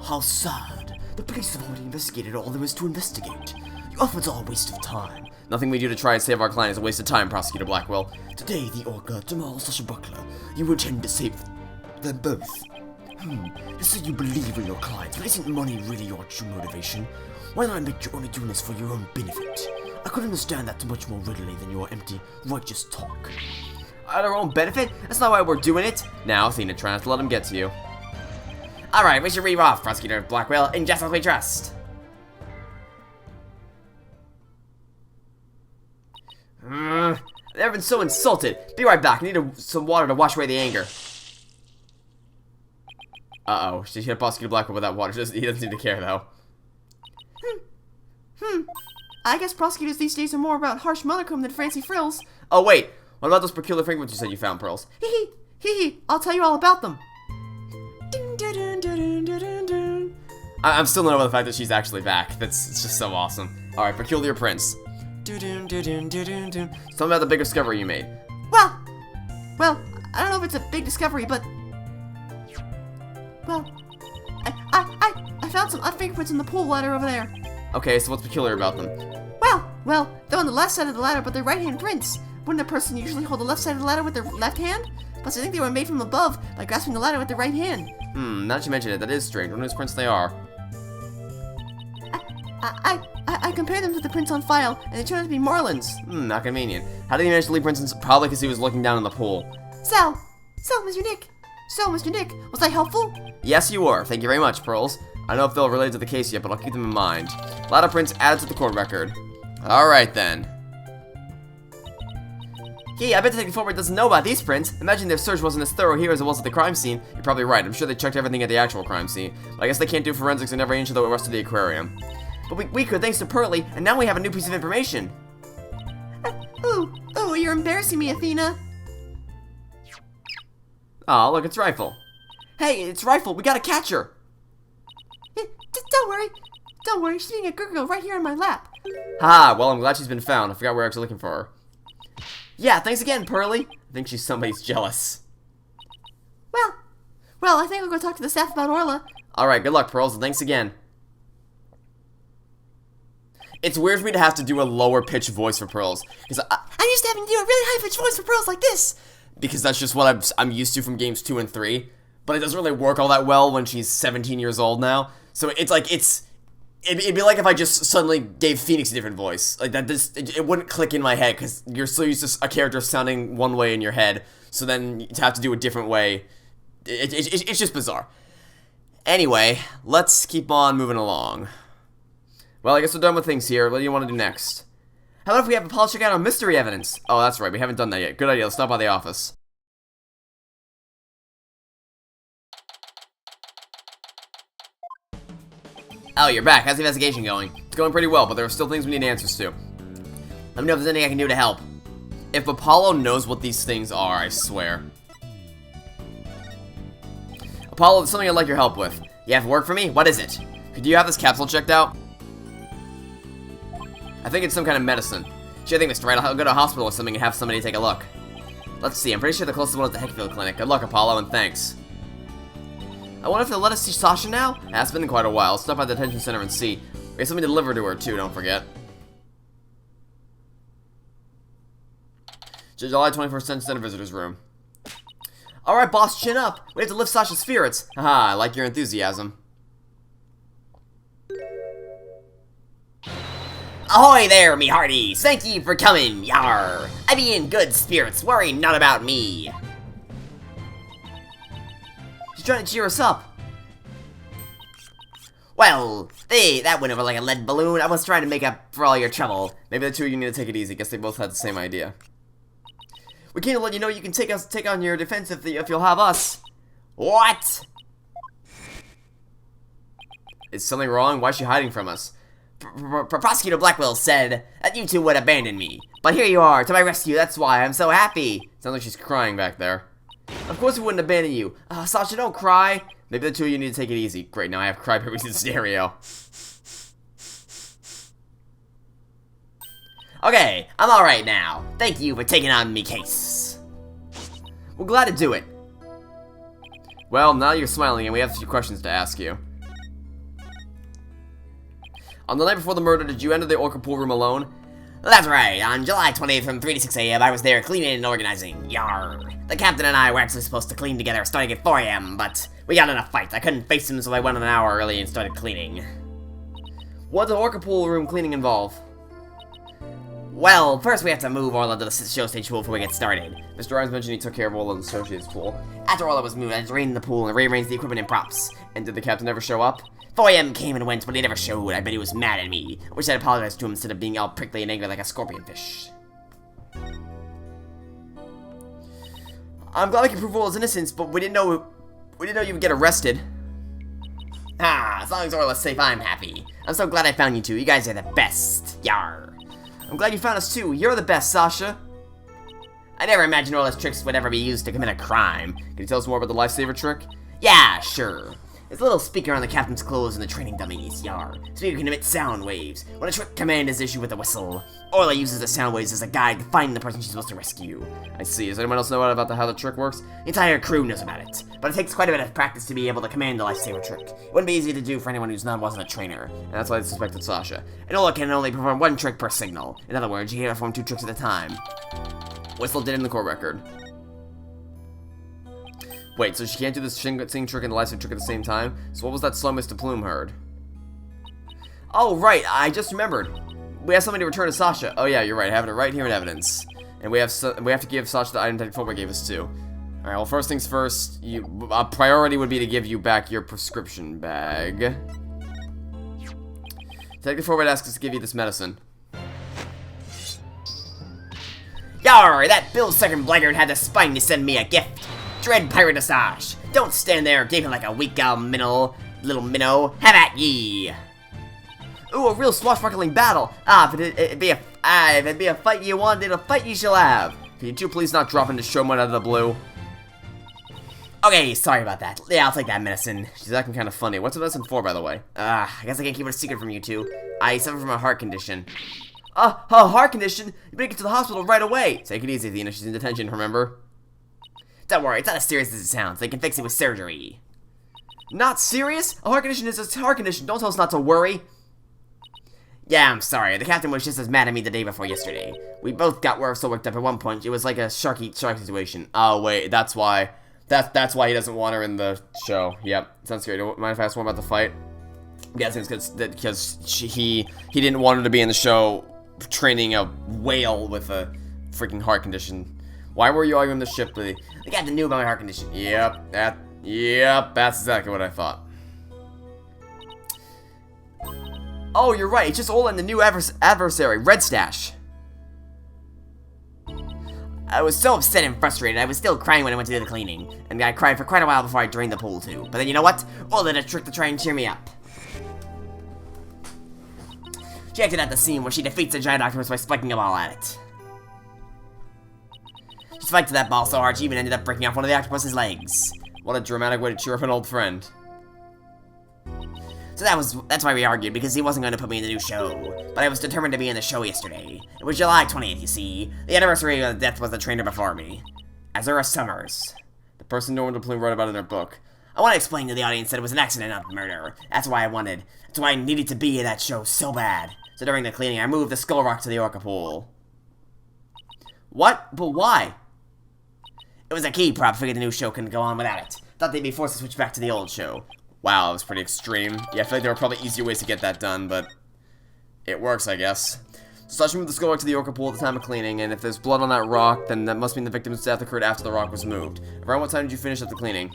How sad. The police have already investigated all there is to investigate. Your efforts are a waste of time. Nothing we do to try and save our client is a waste of time, Prosecutor Blackwell. Today, the orca, tomorrow, Sasha Buckler. You intend to save them both. Just so you believe in your clients, but isn't money really your true motivation? Why not admit you're only doing this for your own benefit? I could understand that much more readily than your empty, righteous talk. At our own benefit? That's not why we're doing it. Now, Athena, try not to let him get to you. Alright, we should read off, Prosecutor Blackwell. In justice we trust. They've been so insulted. Be right back. I need some water to wash away the anger. Uh-oh. She hit Prosecutor Blackwell with that water. He doesn't seem to care, though. I guess prosecutors these days are more about harsh monochrome than fancy frills. Oh, wait. What about those peculiar fragments you said you found, Pearls? Hee, I'll tell you all about them. I'm still not over the fact that she's actually back. It's just so awesome. Alright, peculiar prints. Tell me about the big discovery you made. Well, I don't know if it's a big discovery, but... Well, I found some odd fingerprints in the pool ladder over there. Okay, so what's peculiar about them? Well, they're on the left side of the ladder, but they're right-hand prints. Wouldn't a person usually hold the left side of the ladder with their left hand? Plus, I think they were made from above by grasping the ladder with their right hand. Now that you mention it, that is strange. What whose prints they are? I compared them to the prints on file, and they turned out to be Marlon's. Not convenient. How did he manage to leave prints? Probably because he was looking down in the pool. So, Mr. Nick, was I helpful? Yes, you were. Thank you very much, Pearls. I don't know if they'll relate to the case yet, but I'll keep them in mind. Ladder prints added to the court record. Alright then. Hey, I bet Detective Fulbright doesn't know about these prints. Imagine their search wasn't as thorough here as it was at the crime scene. You're probably right. I'm sure they checked everything at the actual crime scene. But I guess they can't do forensics in every inch of the rest of the aquarium. But we could, thanks to Pearly, and now we have a new piece of information. Ooh, you're embarrassing me, Athena. Aw, look, it's Rifle. Hey, it's Rifle. We gotta catch her. Don't worry. She's being a good girl right here in my lap. Ha, well, I'm glad she's been found. I forgot we were actually looking for her. Yeah, thanks again, Pearly. I think somebody's jealous. Well, I think I'll go talk to the staff about Orla. Alright, good luck, Pearls, and thanks again. It's weird for me to have to do a lower pitched voice for Pearls, because I'm used to having to do a really high pitched voice for Pearls like this. Because that's just what I'm used to from games 2 and 3. But it doesn't really work all that well when she's 17 years old now. So it's like, it'd be like if I just suddenly gave Phoenix a different voice. Like, that it wouldn't click in my head, because you're so used to a character sounding one way in your head. So then to have to do a different way, it's just bizarre. Anyway, let's keep on moving along. Well, I guess we're done with things here. What do you want to do next? How about if we have a police check out on mystery evidence? Oh, that's right. We haven't done that yet. Good idea. Let's stop by the office. Oh, you're back. How's the investigation going? It's going pretty well, but there are still things we need answers to. Let me know if there's anything I can do to help. If Apollo knows what these things are, I swear. Apollo, there's something I'd like your help with. You have work for me? What is it? Could you have this capsule checked out? I think it's some kind of medicine. Sure thing, Mr. Wright. I'll go to a hospital or something and have somebody take a look. Let's see. I'm pretty sure the closest one is the Heckfield Clinic. Good luck, Apollo, and thanks. I wonder if they'll let us see Sasha now? It's been quite a while. Stop by the detention center and see. We have something to deliver to her, too, don't forget. July 21st, Center Visitor's Room. Alright, boss, chin up. We have to lift Sasha's spirits. Haha, I like your enthusiasm. Ahoy there, me hearties! Thank you for coming, yar! I be in good spirits, worry not about me! She's trying to cheer us up. Well, that went over like a lead balloon. I was trying to make up for all your trouble. Maybe the two of you need to take it easy. Guess they both had the same idea. We can't let you know you can take on your defense if you'll have us. What? Is something wrong? Why is she hiding from us? Prosecutor Blackwell said that you two would abandon me. But here you are, to my rescue, that's why I'm so happy. Sounds like she's crying back there. Of course we wouldn't abandon you. Sasha, don't cry. Maybe the two of you need to take it easy. Great, now I have crybabies in stereo. Okay, I'm alright now. Thank you for taking on me case. We're glad to do it. Well, now you're smiling and we have a few questions to ask you. On the night before the murder, did you enter the orca pool room alone? That's right, on July 20th from 3 to 6 a.m. I was there cleaning and organizing. Yar. The captain and I were actually supposed to clean together starting at 4 a.m., but we got in a fight. I couldn't face him, so I went an hour early and started cleaning. What does the orca pool room cleaning involve? Well, first we have to move Orla to the show stage pool before we get started. Mr. Rhymes mentioned he took care of all of the associates pool. After Orla was moved, I drained the pool and rearranged the equipment and props. And did the captain ever show up? 4 a.m. came and went, but he never showed. I bet he was mad at me. I wish I'd apologized to him instead of being all prickly and angry like a scorpionfish. I'm glad we can prove Orla's innocence, but we didn't know you would get arrested. As long as Orla's safe, I'm happy. I'm so glad I found you two. You guys are the best. Yar. I'm glad you found us too. You're the best, Sasha. I never imagined Orla's tricks would ever be used to commit a crime. Can you tell us more about the lifesaver trick? Yeah, sure. There's a little speaker on the captain's clothes and the training dummies, yar. Speaker can emit sound waves. When a trick command is issued with a whistle, Orla uses the sound waves as a guide to find the person she's supposed to rescue. I see. Does anyone else know about how the trick works? The entire crew knows about it, but it takes quite a bit of practice to be able to command the lifesaver trick. It wouldn't be easy to do for anyone who wasn't a trainer. And that's why I suspected Sasha. And Orla can only perform one trick per signal. In other words, you can't perform 2 tricks at a time. Whistle did in the court record. Wait, so she can't do the sing trick and the lifesaver trick at the same time? So what was that slow Mr. Plume heard? Oh, right, I just remembered. We have something to return to Sasha. Oh yeah, you're right, I have it right here in evidence. And we have to give Sasha the item Detective Fulbright gave us too. Alright, well first things first, priority would be to give you back your prescription bag. Detective Fulbright asks us to give you this medicine. Yar, that Bill-sucking blackguard had the spine to send me a gift. Dread pirate Assange. Don't stand there gaping like a weak little minnow. Have at ye. Ooh, a real swashbuckling battle. If it'd be a fight you wanted, a fight you shall have. Can you two please not drop into show mode out of the blue? Okay, sorry about that. Yeah, I'll take that medicine. She's acting kind of funny. What's the medicine for, by the way? I guess I can't keep it a secret from you two. I suffer from a heart condition. A heart condition? You better get to the hospital right away. Take it easy, Athena. She's in detention, remember? Don't worry, it's not as serious as it sounds. They can fix it with surgery. Not serious? A heart condition is a heart condition. Don't tell us not to worry. Yeah, I'm sorry. The captain was just as mad at me the day before yesterday. We both got so worked up at one point. It was like a shark situation. Oh, wait. That's why. That's why he doesn't want her in the show. Yep. Sounds scary. Mind if I ask more about the fight? I'm guessing it's because he didn't want her to be in the show training a whale with a freaking heart condition. Why were you arguing the ship? The captain knew about my heart condition. Yep, that's exactly what I thought. Oh, you're right. It's just Ola and the new adversary, Red Stash. I was so upset and frustrated. I was still crying when I went to do the cleaning, and I cried for quite a while before I drained the pool too. But then you know what? Ola did a trick to try and cheer me up. She acted at the scene where she defeats the giant octopus by spiking a ball at it. She spiked that ball so hard she even ended up breaking off one of the octopus's legs. What a dramatic way to cheer up an old friend. So that's why we argued, because he wasn't going to put me in the new show. But I was determined to be in the show yesterday. It was July 20th, you see. The anniversary of the death was the trainer before me. Azura Summers. The person Norman Plume wrote about in her book. I want to explain to the audience that it was an accident, not murder. That's why I needed to be in that show so bad. So during the cleaning, I moved the skull rock to the orca pool. What? But why? It was a key prop. Figured the new show couldn't go on without it. Thought they'd be forced to switch back to the old show. Wow, that was pretty extreme. Yeah, I feel like there were probably easier ways to get that done, but it works, I guess. Sasha moved the skull rock to the orca pool at the time of cleaning, and if there's blood on that rock, then that must mean the victim's death occurred after the rock was moved. Around what time did you finish up the cleaning?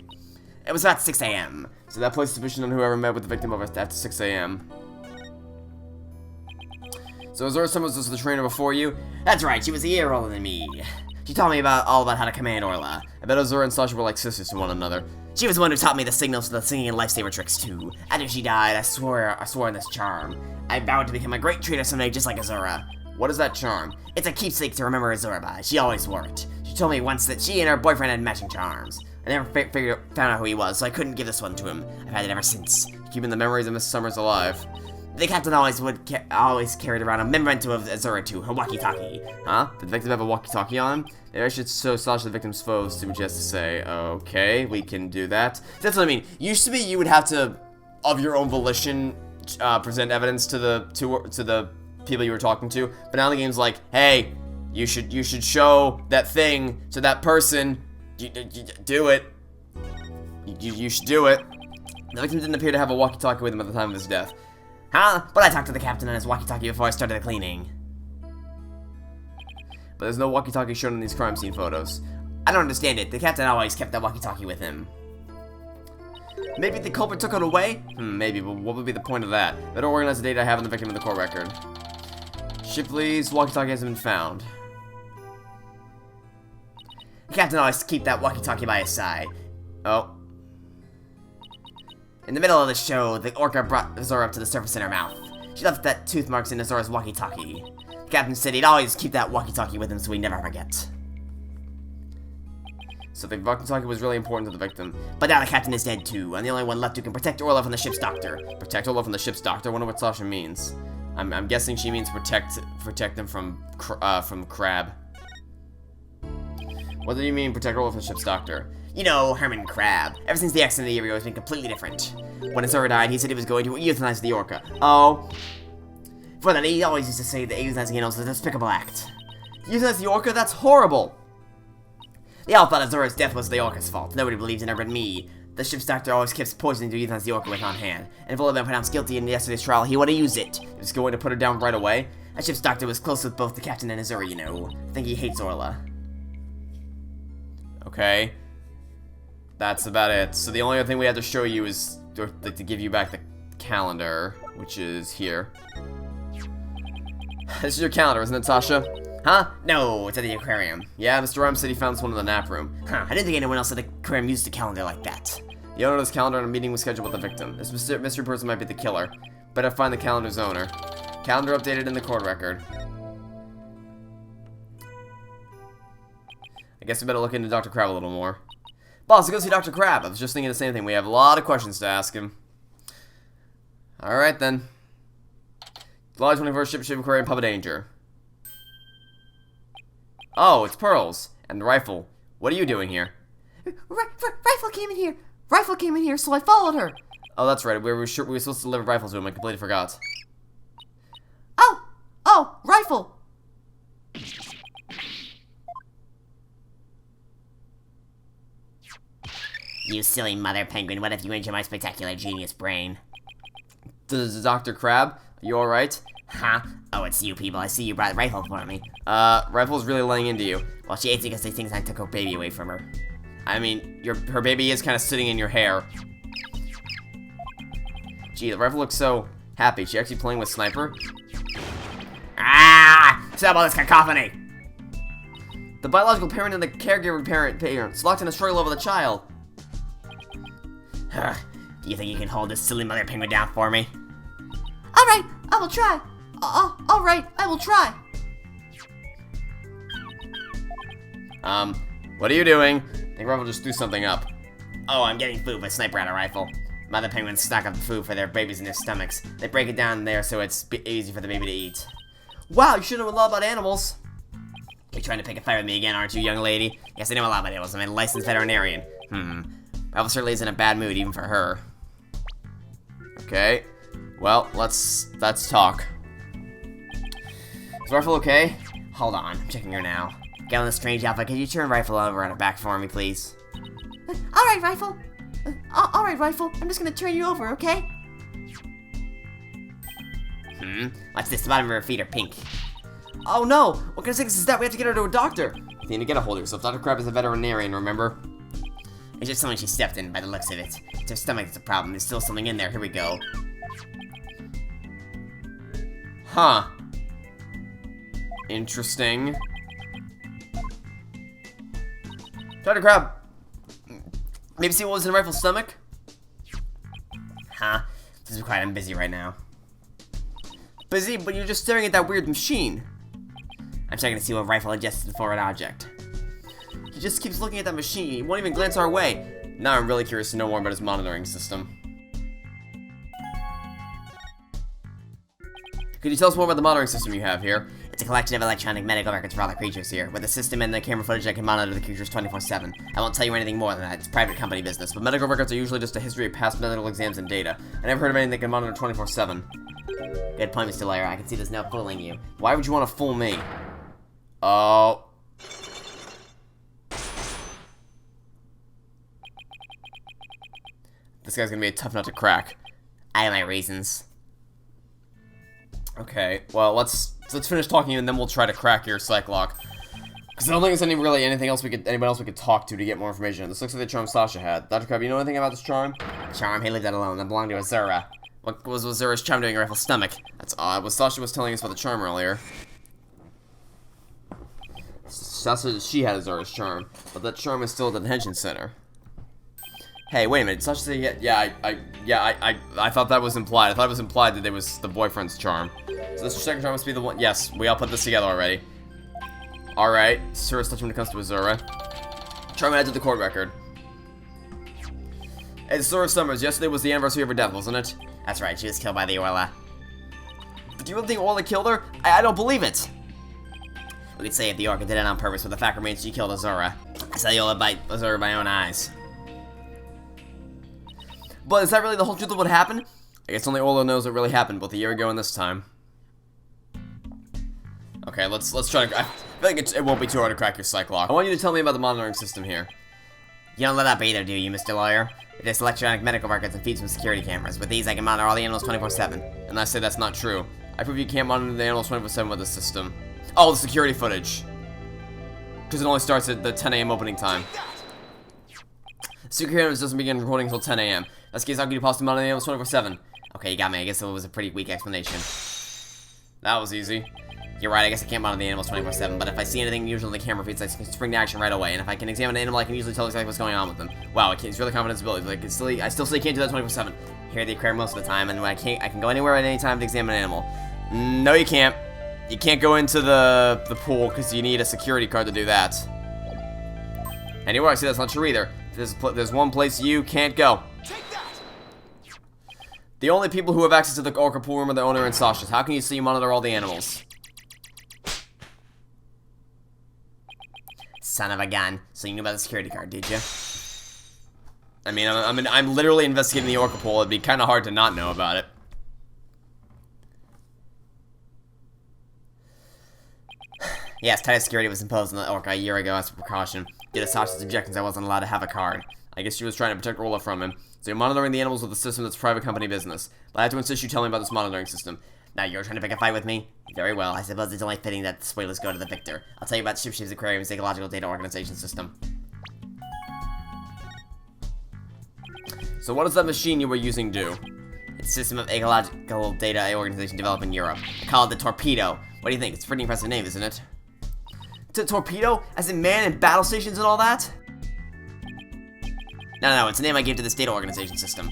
It was about 6 a.m. So that places suspicion on whoever met with the victim over after 6 a.m. So Azura Summers was the trainer before you? That's right, she was a year older than me. She taught me all about how to command Orla. I bet Azura and Sasha were like sisters to one another. She was the one who taught me the signals for the singing and lifesaver tricks too. After she died, I swore in this charm. I vowed to become a great trainer someday just like Azura. What is that charm? It's a keepsake to remember Azura by. She always wore it. She told me once that she and her boyfriend had matching charms. I never found out who he was, so I couldn't give this one to him. I've had it ever since. Keeping the memories of Miss Summers alive. The captain always carried around a memento of Azura to her walkie-talkie. Huh? Did the victim have a walkie-talkie on him? Maybe I should show Sasha the victim's foes, see what she has to say. Okay, we can do that. That's what I mean. Used to be you would have to, of your own volition, present evidence to the people you were talking to. But now the game's like, hey, you should show that thing to that person. Do it. You should do it. The victim didn't appear to have a walkie-talkie with him at the time of his death. Huh? But I talked to the captain on his walkie-talkie before I started the cleaning. But there's no walkie-talkie shown in these crime scene photos. I don't understand it. The captain always kept that walkie-talkie with him. Maybe the culprit took it away? Maybe, but what would be the point of that? Better organize the data I have on the victim in the court record. Shipley's walkie-talkie hasn't been found. The captain always keep that walkie-talkie by his side. Oh. In the middle of the show, the orca brought Azura up to the surface in her mouth. She left that tooth marks in Azura's walkie-talkie. The captain said he'd always keep that walkie-talkie with him so he'd never forget. So the walkie-talkie was really important to the victim. But now the captain is dead too. I'm the only one left who can protect Orla from the ship's doctor. Protect Orla from the ship's doctor? I wonder what Sasha means. I'm guessing she means protect them from Crab. What do you mean protect Orla from the ship's doctor? You know, Herman Crab. Ever since the accident of the year ago, it's been completely different. When Azura died, he said he was going to euthanize the orca. Oh. For that, he always used to say that euthanizing animals was a despicable act. Euthanize the orca? That's horrible! They all thought Azura's death was the orca's fault. Nobody believes in her but me. The ship's doctor always keeps poisoning to euthanize the orca with on hand. And if Orla had been pronounced guilty in yesterday's trial, he would have used it. He was going to put her down right away? That ship's doctor was close with both the captain and Azura, you know. I think he hates Orla. Okay. That's about it. So the only other thing we have to show you is to give you back the calendar, which is here. This is your calendar, isn't it, Sasha? Huh? No, it's at the aquarium. Yeah, Mr. Rhymes said he found this one in the nap room. Huh, I didn't think anyone else at the aquarium used a calendar like that. The owner of this calendar and a meeting was scheduled with the victim. This mystery person might be the killer. Better find the calendar's owner. Calendar updated in the court record. I guess we better look into Dr. Crab a little more. Boss, let's go see Dr. Crab. I was just thinking the same thing. We have a lot of questions to ask him. Alright then. July 21st, ship aquarium, Papa Danger. Oh, it's Pearls. And the rifle. What are you doing here? Rifle came in here. Rifle came in here, so I followed her. Oh, that's right. We were supposed to deliver rifles to him. I completely forgot. Oh, Rifle. You silly mother penguin, what if you injure my spectacular genius brain? Dr. Crab, you alright? Huh? Oh, it's you people. I see you brought Rifle for me. Rifle's really laying into you. Well, she hates it because they think I took her baby away from her. I mean, her baby is kind of sitting in your hair. Gee, the Rifle looks so happy. She actually playing with Sniper? Ah! Stop all this cacophony! The biological parent and the caregiver parents locked in a struggle over the child. Do you think you can hold this silly mother penguin down for me? Alright, I will try. Alright, I will try. What are you doing? I think Rifle just threw something up. Oh, I'm getting food with Sniper on a rifle. Mother penguins stock up food for their babies in their stomachs. They break it down there so it's easy for the baby to eat. Wow, you should know a lot about animals. You're trying to pick a fight with me again, aren't you, young lady? Yes, I know a lot about animals. I'm a licensed veterinarian. Rifle certainly is in a bad mood, even for her. Okay. Well, let's talk. Is Rifle okay? Hold on, I'm checking her now. Go in the strange outfit. Could you turn Rifle over on her back for me, please? Alright, Rifle. Alright, Rifle. I'm just gonna turn you over, okay? Watch this. The bottom of her feet are pink. Oh no! What kind of sickness is that? We have to get her to a doctor! You need to get a hold of yourself. Dr. Crab is a veterinarian, remember? It's just something she stepped in by the looks of it. It's her stomach that's a problem. There's still something in there. Here we go. Huh. Interesting. Dr. Crab! Maybe see what was in Rifle's stomach? Huh? This is quiet. I'm busy right now. Busy, but you're just staring at that weird machine. I'm checking to see what Rifle adjusted for an object. He just keeps looking at that machine. He won't even glance our way. Now I'm really curious to know more about his monitoring system. Could you tell us more about the monitoring system you have here? It's a collection of electronic medical records for all the creatures here. With the system and the camera footage, I can monitor the creatures 24/7. I won't tell you anything more than that. It's private company business. But medical records are usually just a history of past medical exams and data. I never heard of anything that can monitor 24/7. Good point, Mr. Lawyer. I can see there's no fooling you. Why would you want to fool me? Oh. This guy's gonna be a tough nut to crack. I have my reasons. Okay, well, let's finish talking and then we'll try to crack your psych lock. Because I don't think there's anybody else we could talk to get more information. This looks like the charm Sasha had. Dr. Crab, you know anything about this charm? Charm, he leave that alone. That belonged to Azura. What was Azura's charm doing in Rifle's stomach? That's odd. Well, Sasha was telling us about the charm earlier. Sasha, she had Azura's charm, but that charm is still at the detention center. Hey, wait a minute. Sasha said, I thought that was implied. I thought it was implied that it was the boyfriend's charm. So this second charm must be the one. Yes, we all put this together already. Alright, serious touch when it comes to Azura. Charm adds to the court record. It's Azura Summers. Yesterday was the anniversary of her death, wasn't it? That's right, she was killed by the Orla. Do you really think Orla killed her? I don't believe it. We could say if the Orca did it on purpose, but the fact remains she killed Azura. I saw the Orla bite Azura with my own eyes. But is that really the whole truth of what happened? I guess only Orla knows what really happened both a year ago and this time. Okay, let's try to. I think it won't be too hard to crack your psych lock. I want you to tell me about the monitoring system here. You don't let up either, do you, Mr. Lawyer? There's electronic medical records and feeds from security cameras. With these, I can monitor all the animals 24/7. And I say that's not true. I prove you can't monitor the animals 24/7 with this system. Oh, the security footage. Because it only starts at the 10 a.m. opening time. Security cameras doesn't begin recording until 10 a.m. That's the case, how could you possibly monitor the animals 24/7? Okay, you got me. I guess it was a pretty weak explanation. That was easy. You're right, I guess I can't monitor the animals 24/7, but if I see anything unusual in the camera feeds, I can spring to action right away, and if I can examine an animal, I can usually tell exactly what's going on with them. Wow, he's really confident in his abilities. Like, I still say can't do that 24/7. Here at the aquarium most of the time, and when I can go anywhere at any time to examine an animal. No, you can't. You can't go into the pool, because you need a security card to do that. Anyway, I see that's not true either. There's one place you can't go. The only people who have access to the Orca pool room are the owner and Sasha's. How can you see you monitor all the animals? Son of a gun. So you knew about the security card, did you? I mean, I'm literally investigating the Orca pool. It'd be kind of hard to not know about it. Yes, tighter security was imposed on the Orca a year ago as a precaution. Due to Sasha's objections, I wasn't allowed to have a card. I guess she was trying to protect Orla from him. So you're monitoring the animals with a system that's private company business. But I have to insist you tell me about this monitoring system. Now you're trying to pick a fight with me? Very well, I suppose it's only fitting that the spoilers go to the victor. I'll tell you about Shipshape's Aquarium's ecological data organization system. So what does that machine you were using do? It's a system of ecological data organization developed in Europe. I call it the Torpedo. What do you think? It's a pretty impressive name, isn't it? Torpedo? As in man and battle stations and all that? No, it's a name I gave to this data organization system.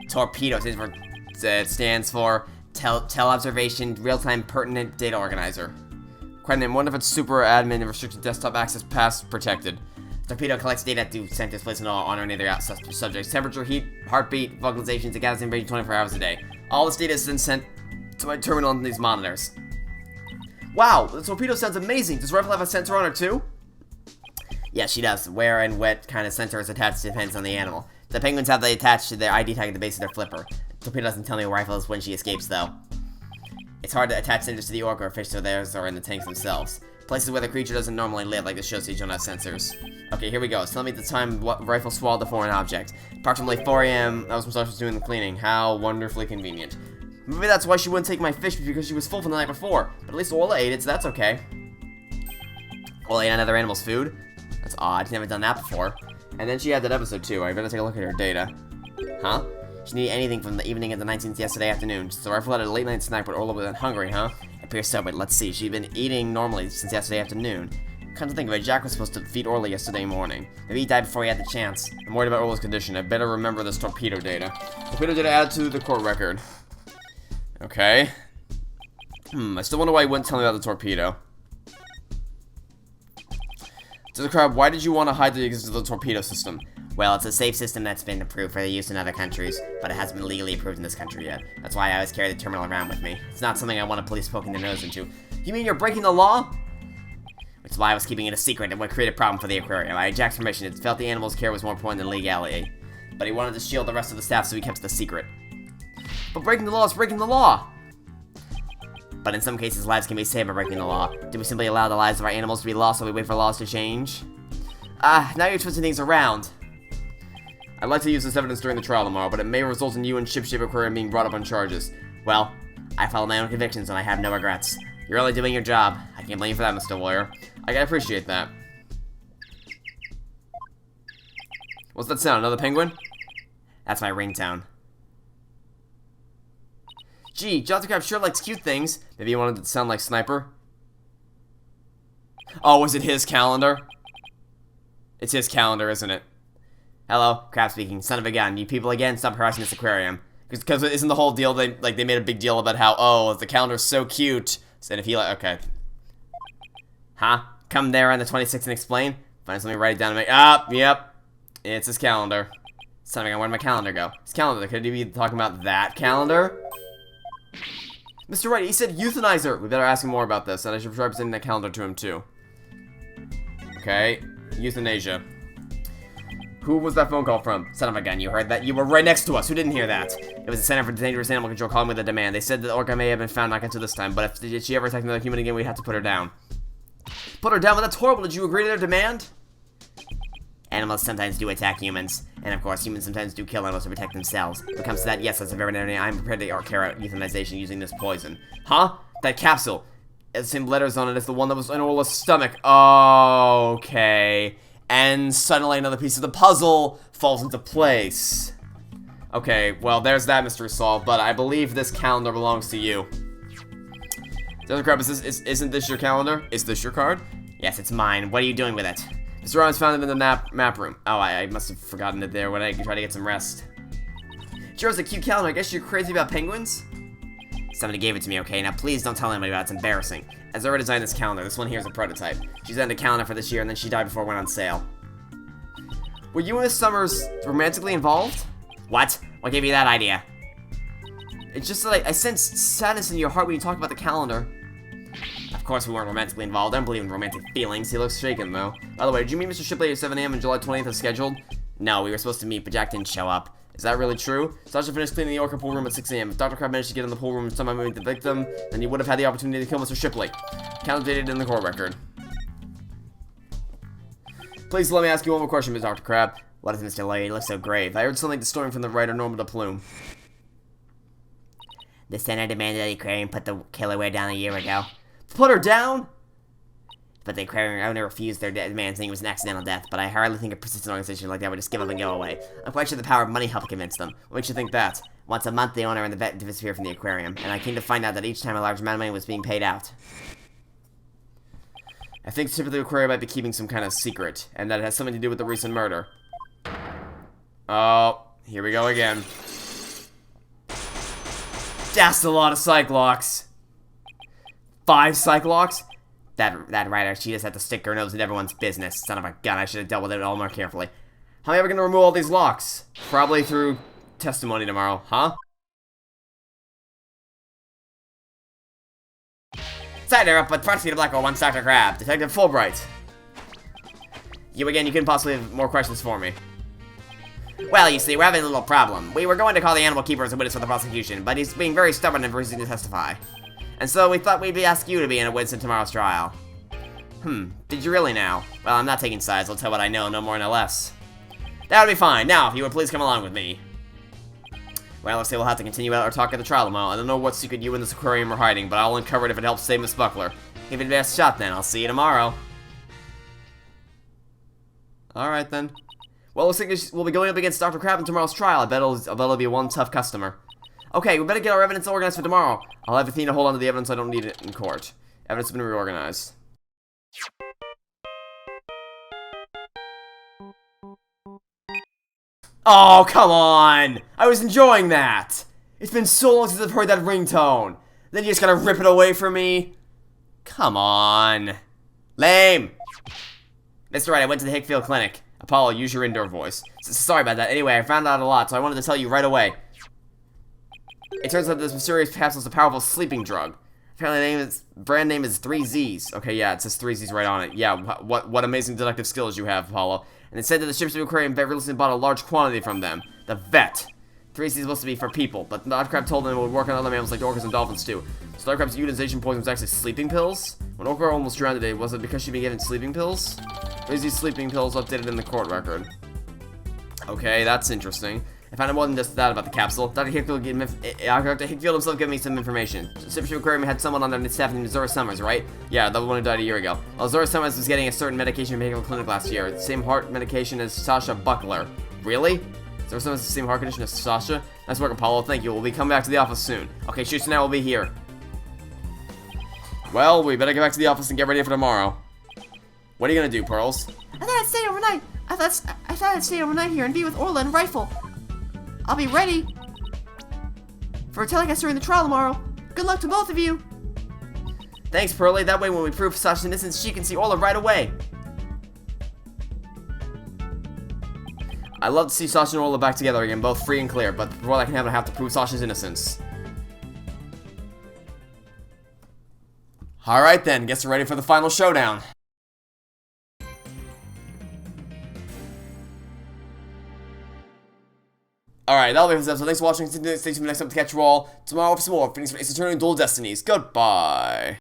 Torpedo stands for Tele-Observation Real-Time Pertinent Data Organizer. Quite name. One of its super admin and restricted desktop access pass protected. Torpedo collects data through sensors placed on or near their subjects. Temperature, heat, heartbeat, vocalizations, and gathers information 24 hours a day. All this data is then sent to my terminal on these monitors. Wow, the torpedo sounds amazing. Does Rifle have a sensor on her too? Yes, she does. Where and what kind of sensor is attached depends on the animal. The penguins have they attached to their ID tag at the base of their flipper. The torpedo doesn't tell me where Rifle is when she escapes, though. It's hard to attach sensors to the orca or fish so theirs are in the tanks themselves. Places where the creature doesn't normally live, like the show stage don't have sensors. Okay, here we go. It's telling me the time what rifle swallowed the foreign object. Approximately 4 a.m. That was when Sasha was doing the cleaning. How wonderfully convenient. Maybe that's why she wouldn't take my fish, because she was full from the night before. But at least Ola ate it, so that's okay. Ola ate another animal's food? That's odd. Never done that before. And then she had that episode too. I better take a look at her data. Huh? She didn't eat anything from the evening of the 19th yesterday afternoon. So the rifle had a late night snack, but Orla wasn't hungry, huh? It appears so, but let's see. She'd been eating normally since yesterday afternoon. Come to think of it, Jack was supposed to feed Orla yesterday morning. Maybe he died before he had the chance. I'm worried about Orla's condition. I better remember this torpedo data. Torpedo data added to the court record. Okay. I still wonder why he wouldn't tell me about the torpedo. To the crowd, why did you want to hide the existence of the torpedo system? Well, it's a safe system that's been approved for use in other countries, but it hasn't been legally approved in this country yet. That's why I always carry the terminal around with me. It's not something I want police poking their nose into. You mean you're breaking the law? Which is why I was keeping it a secret and would create a problem for the aquarium. I had Jack's permission. It felt the animal's care was more important than legality. But he wanted to shield the rest of the staff, so he kept it a secret. But breaking the law is breaking the law. But in some cases, lives can be saved by breaking the law. Do we simply allow the lives of our animals to be lost while we wait for laws to change? Now you're twisting things around. I'd like to use this evidence during the trial tomorrow, but it may result in you and Shipshape Aquarium being brought up on charges. Well, I follow my own convictions and I have no regrets. You're only doing your job. I can't blame you for that, Mr. Lawyer. I can appreciate that. What's that sound? Another penguin? That's my ringtone. Gee, Jonathan Crab sure likes cute things. Maybe he wanted it to sound like Sniper. Oh, was it his calendar? It's his calendar, isn't it? Hello, Crab speaking. Son of a gun. You people again, stop harassing this aquarium. Because isn't the whole deal, they made a big deal about how, oh, the calendar's so cute. So if he okay. Huh? Come there on the 26th and explain? Fine, so let me write it down and make, yep. It's his calendar. Son of a gun, where'd my calendar go? His calendar, could he be talking about that calendar? Mr. Wright, he said euthanizer. We better ask him more about this, and I should try presenting that calendar to him too. Okay, euthanasia. Who was that phone call from? Son of a gun, you heard that? You were right next to us. Who didn't hear that? It was the Center for Dangerous Animal Control calling with a demand. They said that the orca may have been found not until this time, but if she ever attacked another human again, we'd have to put her down. Put her down? But that's horrible. Did you agree to their demand? Animals sometimes do attack humans, and of course, humans sometimes do kill animals to protect themselves. When it comes to that, yes, as a veterinarian, I'm prepared to carry out euthanization using this poison. Huh? That capsule. It has the same letters on it as the one that was in Orla's stomach. Okay. And suddenly another piece of the puzzle falls into place. Okay, well, there's that mystery solved, but I believe this calendar belongs to you. Desert Crab, isn't this your calendar? Is this your card? Yes, it's mine. What are you doing with it? Mr. Ryan's found it in the map room. Oh, I must have forgotten it there when I tried to get some rest. Sure, it's a cute calendar. I guess you're crazy about penguins? Somebody gave it to me, okay? Now please don't tell anybody about it. It's embarrassing. As I redesigned this calendar, this one here is a prototype. She designed a calendar for this year, and then she died before it went on sale. Were you and Miss Summers romantically involved? What? What gave you that idea? It's just that I sensed sadness in your heart when you talked about the calendar. Of course we weren't romantically involved. I don't believe in romantic feelings. He looks shaken, though. By the way, did you meet Mr. Shipley at 7 a.m. on July 20th as scheduled? No, we were supposed to meet, but Jack didn't show up. Is that really true? Sasha finished cleaning the orca pool room at 6 a.m. If Dr. Crab managed to get in the pool room and somehow meet the victim, then he would have had the opportunity to kill Mr. Shipley. Count dated in the court record. Please let me ask you one more question, Ms. Dr. Crab. What is Mr. Lawyer? You look so grave. I heard something distorting from the writer Norma DePlume. The center demanded that the aquarium put the killer down a year ago. Put her down? But the aquarium owner refused their demand, saying it was an accidental death. But I hardly think a persistent organization like that would just give up and go away. I'm quite sure the power of money helped convince them. What makes you think that? Once a month, the owner and the vet disappeared from the aquarium, and I came to find out that each time a large amount of money was being paid out. I think typically the aquarium might be keeping some kind of secret, and that it has something to do with the recent murder. Oh, here we go again. That's a lot of Cyclops. 5 Cyclops? That writer, she just had to stick her nose in everyone's business. Son of a gun, I should have dealt with it all more carefully. How am I ever gonna remove all these locks? Probably through testimony tomorrow, huh? Cider up, but Prosecutor Blackwell wants Dr. Crab. Detective Fulbright. You again, you couldn't possibly have more questions for me. Well, you see, we're having a little problem. We were going to call the animal keeper as a witness for the prosecution, but he's being very stubborn and refusing to testify. And so we thought we'd ask you to be in a witness in tomorrow's trial. Did you really now? Well, I'm not taking sides. I'll tell what I know, no more, no less. That would be fine. Now, if you would please come along with me. Well, looks like we'll have to continue out our talk at the trial tomorrow. I don't know what secret you and this aquarium are hiding, but I'll uncover it if it helps save Miss Buckler. Give it a best shot then. I'll see you tomorrow. Alright then. Well, looks like we'll be going up against Dr. Crab in tomorrow's trial. I bet it'll be one tough customer. Okay, we better get our evidence organized for tomorrow. I'll have Athena hold on to the evidence. I don't need it in court. Evidence has been reorganized. Oh, come on! I was enjoying that! It's been so long since I've heard that ringtone. Then you just gotta rip it away from me? Come on. Lame! Mr. Wright, I went to the Hickfield Clinic. Apollo, use your indoor voice. Sorry about that. Anyway, I found out a lot, so I wanted to tell you right away. It turns out this mysterious capsule is a powerful sleeping drug. Apparently the brand name is 3Zs. Okay, yeah, it says 3Zs right on it. Yeah, what amazing deductive skills you have, Apollo. And it said that the ships of the aquarium vet recently bought a large quantity from them. The vet. 3C is supposed to be for people, but Dr. Crab told them it would work on other mammals like orcas and dolphins too. So Dr. Crab's euthanization poison was actually sleeping pills? When Orca almost drowned today, was it because she'd been given sleeping pills? 3Z sleeping pills updated in the court record. Okay, that's interesting. I found out more than just that about the capsule. Dr. Hickfield himself gave me some information. Ships of Aquarium had someone on their staff named Zora Summers, right? Yeah, the one who died a year ago. Well, Zora Summers was getting a certain medication in medical clinic last year. The same heart medication as Sasha Buckler. Really? Zora Summers has the same heart condition as Sasha? Nice work, Apollo. Thank you. We'll be coming back to the office soon. Okay, shoot, so now we'll be here. Well, we better get back to the office and get ready for tomorrow. What are you gonna do, Pearls? I thought I'd stay overnight. I thought I'd stay overnight here and be with Orla and Rifle. I'll be ready for a telecast during the trial tomorrow. Good luck to both of you. Thanks, Pearly. That way when we prove Sasha's innocence, she can see Orla right away. I'd love to see Sasha and Orla back together again, both free and clear, but before that can happen, I have to prove Sasha's innocence. Alright then, guess we're ready for the final showdown. Alright, that'll be it for this episode. Thanks for watching. Stay tuned for the next time to catch you all tomorrow for some more Phoenix Wright Attorney Dual Destinies. Goodbye.